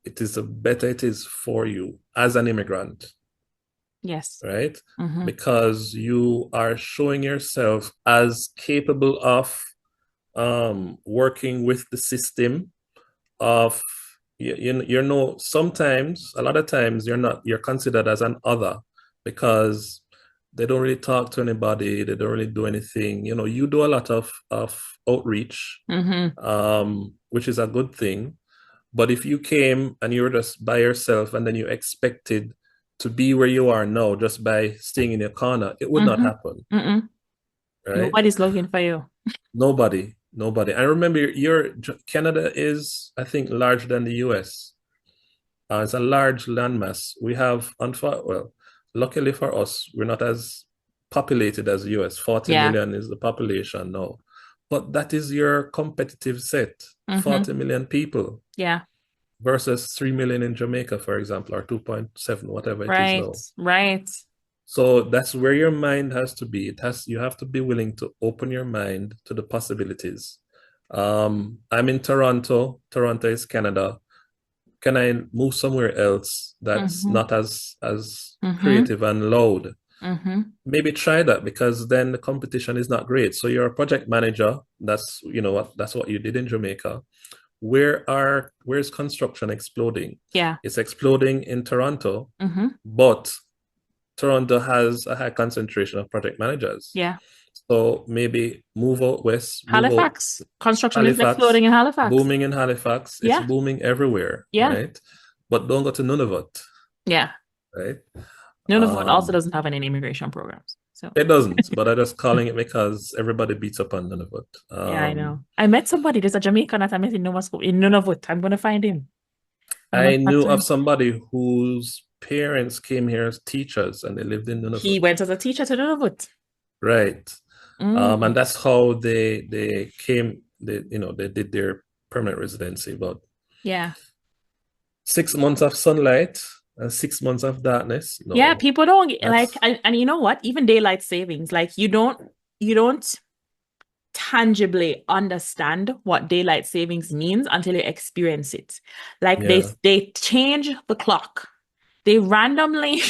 S2: it is the better it is for you as an immigrant.
S1: Yes.
S2: Right? Because you are showing yourself as capable of working with the system of, sometimes, a lot of times you're considered as an other because they don't really talk to anybody. They don't really do anything. You do a lot of outreach, which is a good thing. But if you came and you were just by yourself and then you expected to be where you are now just by staying in your corner, it would not happen. Right?
S1: Nobody's looking for you.
S2: Nobody. I remember Canada is, I think, larger than the US. It's a large landmass. We have, luckily for us, we're not as populated as the US. 40 million is the population now. But that is your competitive set. 40 million people.
S1: Yeah.
S2: Versus 3 million in Jamaica, for example, or 2.7, whatever it is now.
S1: Right.
S2: So that's where your mind has to be. You have to be willing to open your mind to the possibilities. I'm in Toronto. Toronto is Canada. Can I move somewhere else that's not as creative and loud? Maybe try that, because then the competition is not great. So you're a project manager. That's what you did in Jamaica. Where's construction exploding?
S1: Yeah.
S2: It's exploding in Toronto, but Toronto has a high concentration of project managers.
S1: Yeah.
S2: So maybe move out west.
S1: Halifax. Construction is exploding in Halifax.
S2: Booming in Halifax. It's booming everywhere.
S1: Yeah.
S2: Right? But don't go to Nunavut.
S1: Yeah.
S2: Right?
S1: Nunavut also doesn't have any immigration programs. So
S2: it doesn't, but I'm just calling it because everybody beats up on Nunavut.
S1: Yeah, I know. I met somebody. There's a Jamaican that I met in Nunavut. I'm going to find him.
S2: I knew of somebody whose parents came here as teachers and they lived in Nunavut.
S1: He went as a teacher to Nunavut.
S2: Right. And that's how they came, they did their permanent residency. But 6 months of sunlight and 6 months of darkness. No,
S1: yeah, people don't and you know what? Even daylight savings, like you don't tangibly understand what daylight savings means until you experience it. Like they change the clock. They randomly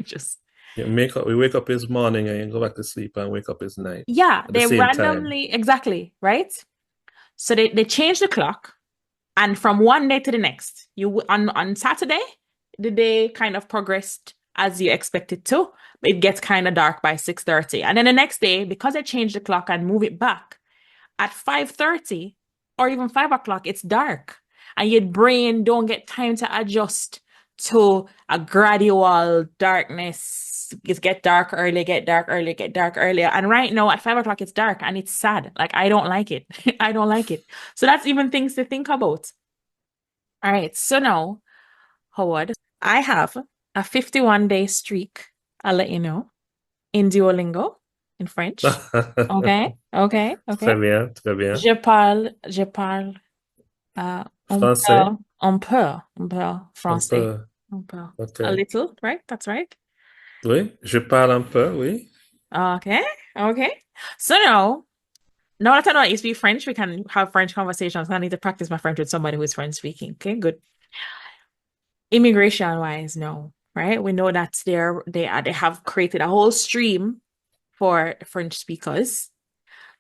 S1: just
S2: we wake up this morning and go back to sleep and wake up this night.
S1: Yeah, they randomly exactly, right? So they change the clock, and from one day to the next, you on Saturday, the day kind of progressed as you expect it to. It gets kind of dark by 6:30. And then the next day, because they change the clock and move it back, at 5:30 or even 5 o'clock, it's dark. And your brain don't get time to adjust to a gradual darkness. It get dark early, get dark early, get dark earlier. And right now at 5 o'clock, it's dark and it's sad. Like, I don't like it. I don't like it. So that's even things to think about. All right. So now, Howard, I have a 51-day streak, I'll let you know, in Duolingo. in French. Okay, okay,
S2: Très
S1: okay.
S2: bien, très bien.
S1: Je parle
S2: Français,
S1: un peu
S2: un
S1: français.
S2: peu.
S1: Un peu.
S2: Ok.
S1: A little, right? That's right.
S2: Oui, je parle un peu, oui.
S1: Okay, okay. So now that I know I speak French, we can have French conversations. I need to practice my French with somebody who is French speaking. Okay, good. Immigration wise, no, right? We know that they have created a whole stream for French speakers.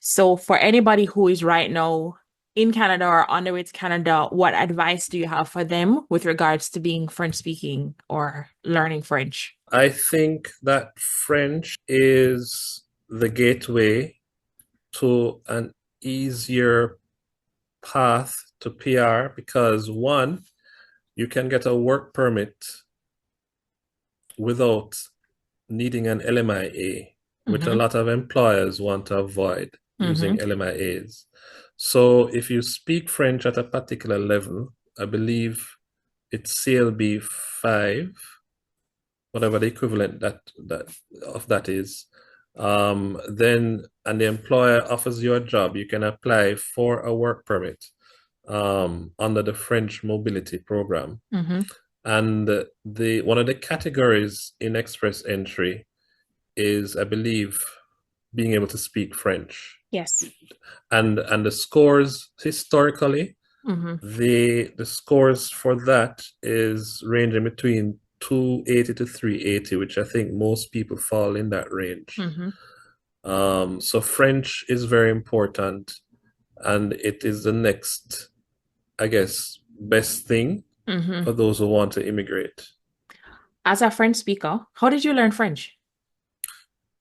S1: So for anybody who is right now in Canada or on the way to Canada, what advice do you have for them with regards to being French speaking or learning French?
S2: I think that French is the gateway to an easier path to PR because one, you can get a work permit without needing an LMIA, which a
S1: Mm-hmm.
S2: lot of employers want to avoid
S1: Mm-hmm.
S2: using LMIAs. So if you speak French at a particular level, I believe it's CLB 5, whatever the equivalent that of that is, then and the employer offers you a job, you can apply for a work permit under the French mobility program.
S1: Mm-hmm.
S2: And the one of the categories in express entry is, I believe, being able to speak French.
S1: Yes.
S2: And the scores historically,
S1: Mm-hmm.
S2: the scores for that is ranging between 280 to 380, which I think most people fall in that range.
S1: Mm-hmm.
S2: So French is very important, and it is the next, I guess, best thing
S1: Mm-hmm.
S2: for those who want to immigrate.
S1: As a French speaker, how did you learn French?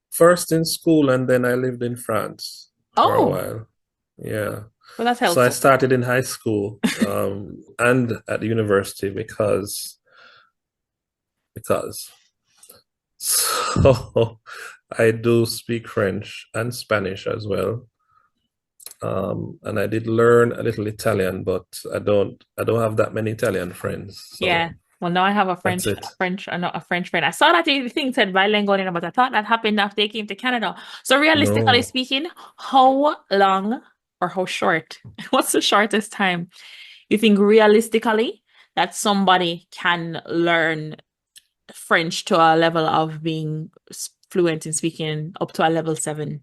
S2: First in school, and then I lived in France for a
S1: Oh,
S2: while. Yeah.
S1: well, that's
S2: So I
S1: helpful.
S2: started in high school and at the university because so I do speak French and Spanish as well. And I did learn a little Italian, but I don't have that many Italian friends.
S1: Yeah.
S2: So
S1: Well, now I have
S2: that's it.
S1: not a French friend. I saw that the thing said bilingual, but I thought that happened after they came to Canada. So realistically
S2: No.
S1: speaking, how long or how short? What's the shortest time you think realistically that somebody can learn French to a level of being fluent in speaking up to a level 7?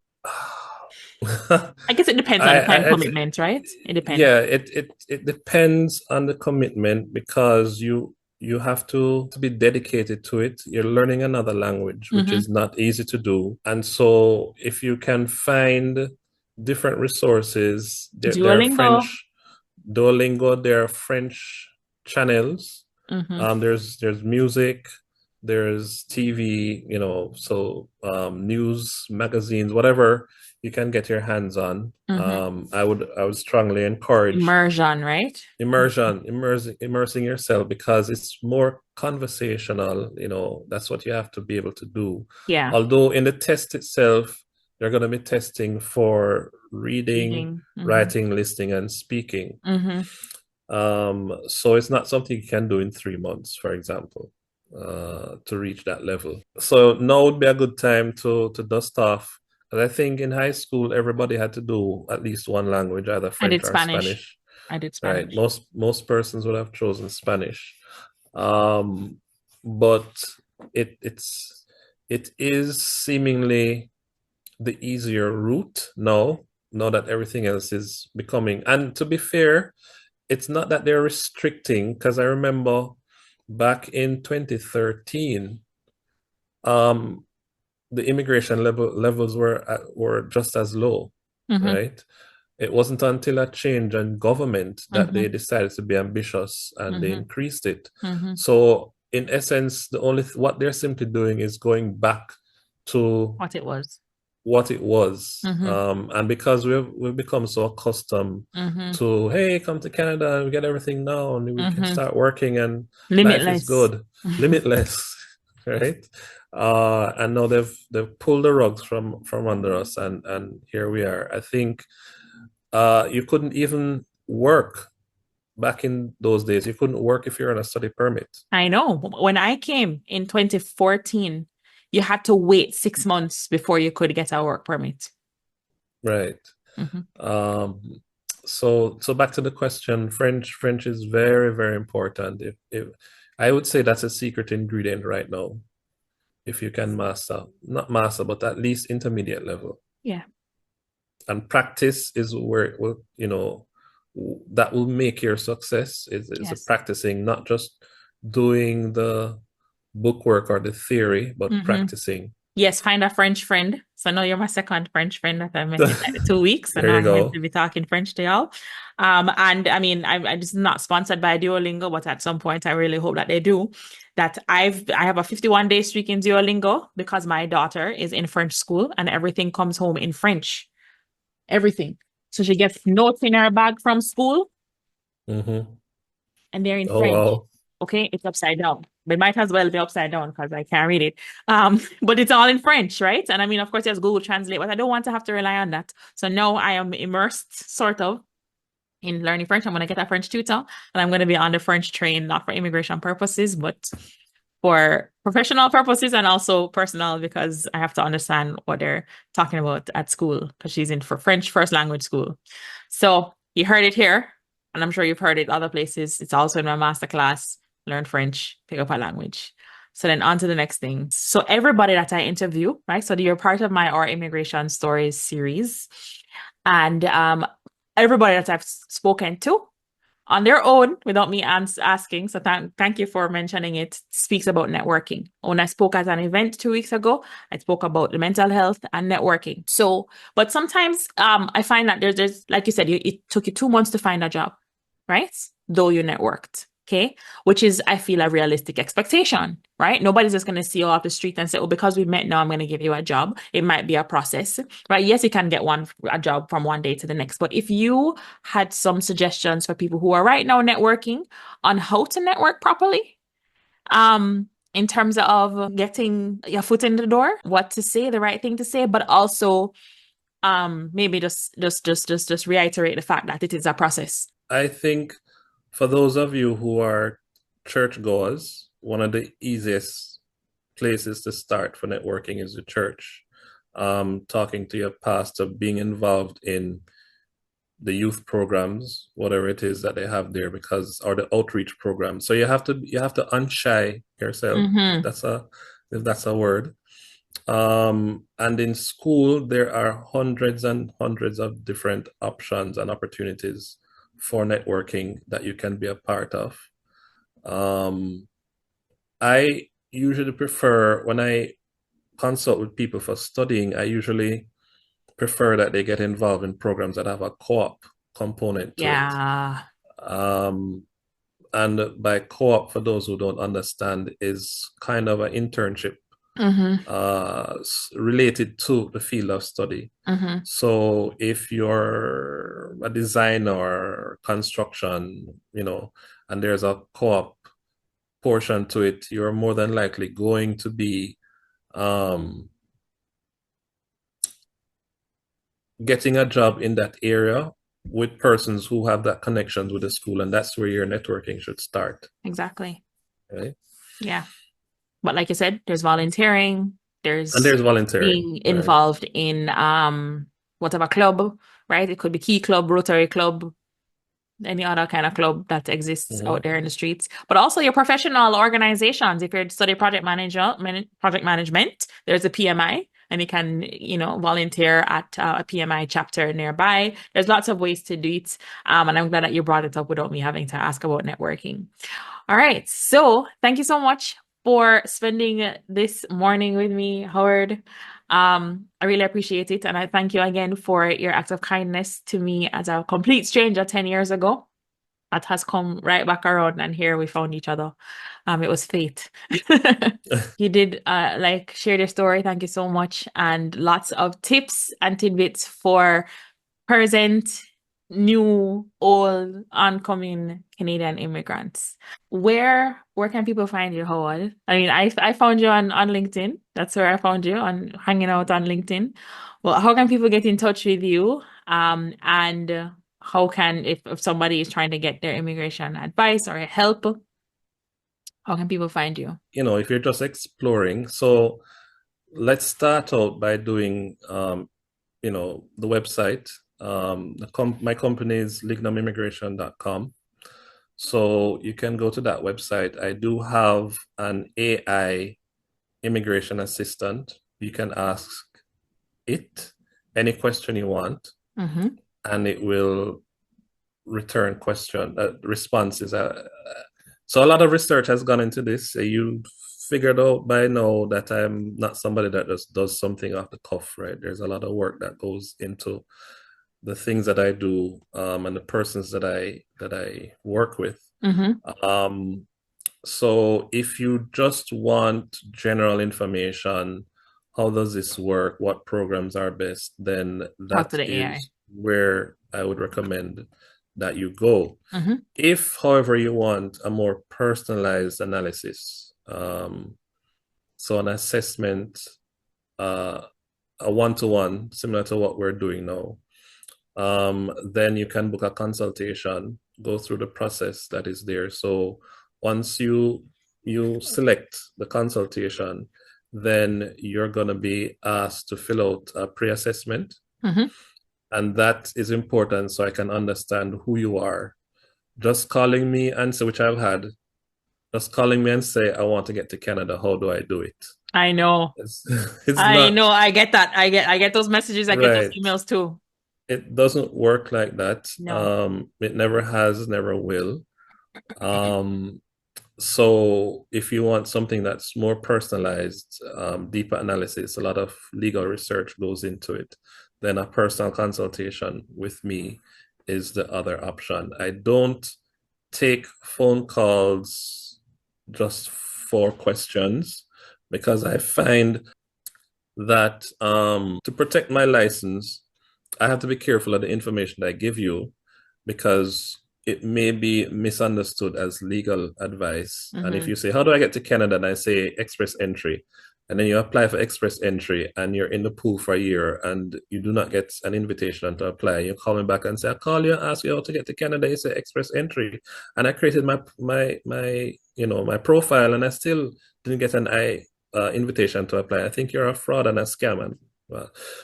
S1: I guess it depends on the time
S2: I
S1: commitment, right? It depends.
S2: yeah, it depends on the commitment because you have to be dedicated to it. You're learning another language, which
S1: Mm-hmm.
S2: is not easy to do. And so if you can find different resources, there are
S1: Duolingo.
S2: French Duolingo, there are French channels.
S1: Mm-hmm.
S2: There's music, there's TV, so news, magazines, whatever you can get your hands on.
S1: Mm-hmm.
S2: I would strongly encourage
S1: Immersion, right?
S2: immersing yourself because it's more conversational. That's what you have to be able to do.
S1: Yeah.
S2: Although in the test itself, they're going to be testing for reading,
S1: Reading. Mm-hmm.
S2: writing, listening, and speaking.
S1: Mm-hmm.
S2: So it's not something you can do in 3 months, for example, to reach that level. So now would be a good time to dust off. And I think in high school, everybody had to do at least one language, either
S1: I
S2: French
S1: did
S2: or
S1: Spanish.
S2: Spanish.
S1: I did
S2: Right.
S1: Spanish.
S2: Most persons would have chosen Spanish. But it is seemingly the easier route now that everything else is becoming. And to be fair, it's not that they're restricting, because I remember back in 2013, the immigration levels were just as low,
S1: Mm-hmm.
S2: right? It wasn't until a change in government that
S1: Mm-hmm.
S2: they decided to be ambitious and they
S1: Mm-hmm.
S2: increased it.
S1: Mm-hmm.
S2: So in essence, what they're simply doing is going back to
S1: What it was.
S2: what it was.
S1: Mm-hmm.
S2: And because we've become so accustomed
S1: Mm-hmm.
S2: to, hey, come to Canada and we get everything now and we can
S1: Mm-hmm.
S2: start working and life is
S1: Limitless.
S2: good, limitless, right? And now they've pulled the rugs from under us, and here we are. I think you couldn't even work back in those days. You couldn't work if you're on a study permit.
S1: I know. When I came in 2014, you had to wait 6 months before you could get a work permit.
S2: Right.
S1: Mm-hmm.
S2: So back to the question, French is very, very important. If I would say that's a secret ingredient right now. If you can not master, but at least intermediate level.
S1: Yeah.
S2: And practice is where it will, that will make your success. It's a
S1: Yes.
S2: practicing, not just doing the bookwork or the theory, but practicing.
S1: Yes, find a French friend. So now you're my second French friend that I met in like 2 weeks, and
S2: There
S1: now
S2: you
S1: I'm going
S2: go.
S1: to be talking French to y'all. And I mean, I'm just not sponsored by Duolingo, but at some point, I really hope that they do. That I have a 51-day streak in Duolingo because my daughter is in French school and everything comes home in French. Everything. So she gets notes in her bag from school,
S2: Mm-hmm.
S1: and they're in
S2: Oh,
S1: French.
S2: wow.
S1: Okay, it's upside down. But it might as well be upside down because I can't read it. But it's all in French, right? And I mean, of course, there's Google Translate, but I don't want to have to rely on that. So now I am immersed, sort of, in learning French. I'm going to get a French tutor, and I'm going to be on the French train, not for immigration purposes, but for professional purposes and also personal, because I have to understand what they're talking about at school because she's in for French first language school. So you heard it here, and I'm sure you've heard it other places. It's also in my masterclass, Learn French, Pick Up a Language. So then on to the next thing. So everybody that I interview, right? So you're part of my Our Immigration Stories series. And everybody that I've spoken to on their own without me asking. So thank you for mentioning it. Speaks about networking. When I spoke at an event 2 weeks ago, I spoke about the mental health and networking. So, but sometimes I find that there's like you said, it took you 2 months to find a job, right? Though you networked. Okay. Which is, I feel, a realistic expectation, right? Nobody's just going to see you off the street and say, oh, because we met now, I'm going to give you a job. It might be a process, right? Yes, you can get a job from one day to the next. But if you had some suggestions for people who are right now networking on how to network properly, in terms of getting your foot in the door, what to say, the right thing to say, but also maybe just reiterate the fact that it is a process.
S2: I think for those of you who are churchgoers, one of the easiest places to start for networking is the church. Talking to your pastor, being involved in the youth programs, whatever it is that they have there, or the outreach program. So you have to unshy yourself, if that's a word. And in school, there are hundreds and hundreds of different options and opportunities for networking that you can be a part of. I usually prefer, when I consult with people for studying, I usually prefer that they get involved in programs that have a co-op component to it.
S1: Yeah.
S2: And by co-op, for those who don't understand, is kind of an internship related to the field of study. So if you're a designer or construction, and there's a co-op portion to it, you're more than likely going to be getting a job in that area with persons who have that connections with the school, and that's where your networking should start.
S1: Exactly.
S2: Right?
S1: Yeah. But like you said, there's volunteering,
S2: And there's volunteering,
S1: being involved in whatever club, right? It could be Key Club, Rotary Club, any other kind of club that exists out there in the streets. But also your professional organizations. If you're studying project management, there's a PMI. And you can, volunteer at a PMI chapter nearby. There's lots of ways to do it. And I'm glad that you brought it up without me having to ask about networking. All right. So thank you so much for spending this morning with me, Howard. I really appreciate it. And I thank you again for your act of kindness to me as a complete stranger 10 years ago. That has come right back around, and here we found each other. It was fate. You did share your story. Thank you so much. And lots of tips and tidbits for present, new, old, oncoming Canadian immigrants. Where can people find you, Howard? I mean, I found you on LinkedIn. That's where I found you, on hanging out on LinkedIn. Well, how can people get in touch with you? And how can, if somebody is trying to get their immigration advice or help, how can people find you?
S2: If you're just exploring, so let's start out by doing, the website. My company is lignumimmigration.com. So you can go to that website. I do have an AI immigration assistant. You can ask it any question you want, and it will return responses. So a lot of research has gone into this. You figured out by now that I'm not somebody that just does something off the cuff, right? There's a lot of work that goes into the things that I do, and the persons that I work with. So if you just want general information, how does this work? What programs are best? Then
S1: Talk
S2: that
S1: to the AI.
S2: is where I would recommend that you go. If, however, you want a more personalized analysis, so an assessment, a one-to-one, similar to what we're doing now, then you can book a consultation, go through the process that is there. So once you select the consultation, then you're going to be asked to fill out a pre-assessment. And that is important so I can understand who you are. Just calling me and say, which I've had, just calling me and say, I want to get to Canada. How do I do it?
S1: I know.
S2: It's
S1: I
S2: not,
S1: know. I get that. I get those messages. I get those
S2: right.
S1: emails too.
S2: It doesn't work like that.
S1: No.
S2: It never has, never will. So if you want something that's more personalized, deeper analysis, a lot of legal research goes into it, then a personal consultation with me is the other option. I don't take phone calls just for questions because I find that to protect my license, I have to be careful of the information that I give you because it may be misunderstood as legal advice. And if you say, how do I get to Canada? And I say express entry, and then you apply for express entry and you're in the pool for a year and you do not get an invitation to apply, you call me back and say, I call you and ask you how to get to Canada. You say express entry. And I created my profile and I still didn't get an invitation to apply. I think you're a fraud and a scam. And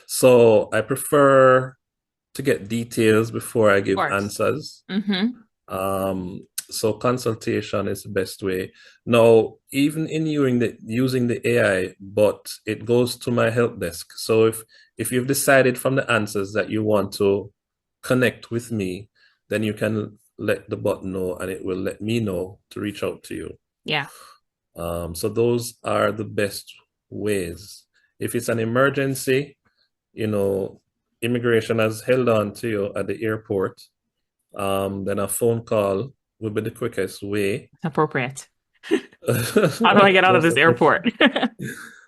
S2: so I prefer to get details before I give answers. So consultation is the best way. Now, even in using the AI, but it goes to my help desk. So if you've decided from the answers that you want to connect with me, then you can let the bot know and it will let me know to reach out to you.
S1: Yeah.
S2: So those are the best ways. If it's an emergency, immigration has held on to you at the airport, then a phone call would be the quickest way.
S1: Appropriate. How do I get out of this airport?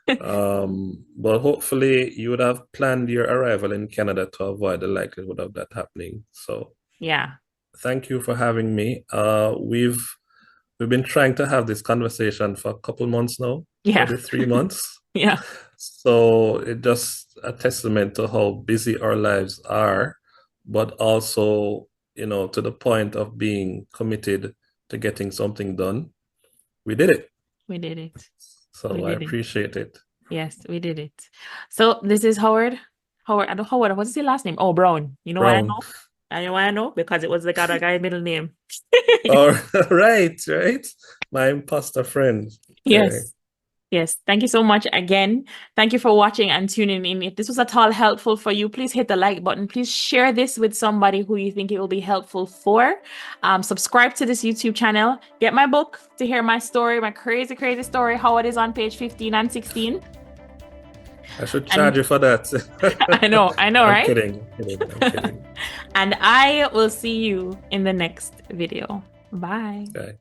S2: But hopefully you would have planned your arrival in Canada to avoid the likelihood of that happening. So
S1: yeah,
S2: thank you for having me. We've been trying to have this conversation for a couple months now, probably 3 months.
S1: Yeah.
S2: So it's just a testament to how busy our lives are, but also, to the point of being committed to getting something done. We did it.
S1: We did it.
S2: So I appreciate it.
S1: Yes, we did it. So this is Howard. Howard, what's his last name? Oh, Brown. You know why I know? I know why I know? Because it was the other guy's middle name.
S2: Oh, right. My imposter friend.
S1: Yes.
S2: Okay.
S1: Yes. Thank you so much again. Thank you for watching and tuning in. If this was at all helpful for you, please hit the like button. Please share this with somebody who you think it will be helpful for. Subscribe to this YouTube channel. Get my book to hear my story, my crazy, crazy story, how it is on page 15 and 16.
S2: I should charge you for that.
S1: I know,
S2: I'm
S1: right?
S2: kidding. I'm kidding.
S1: And I will see you in the next video. Bye.
S2: Okay.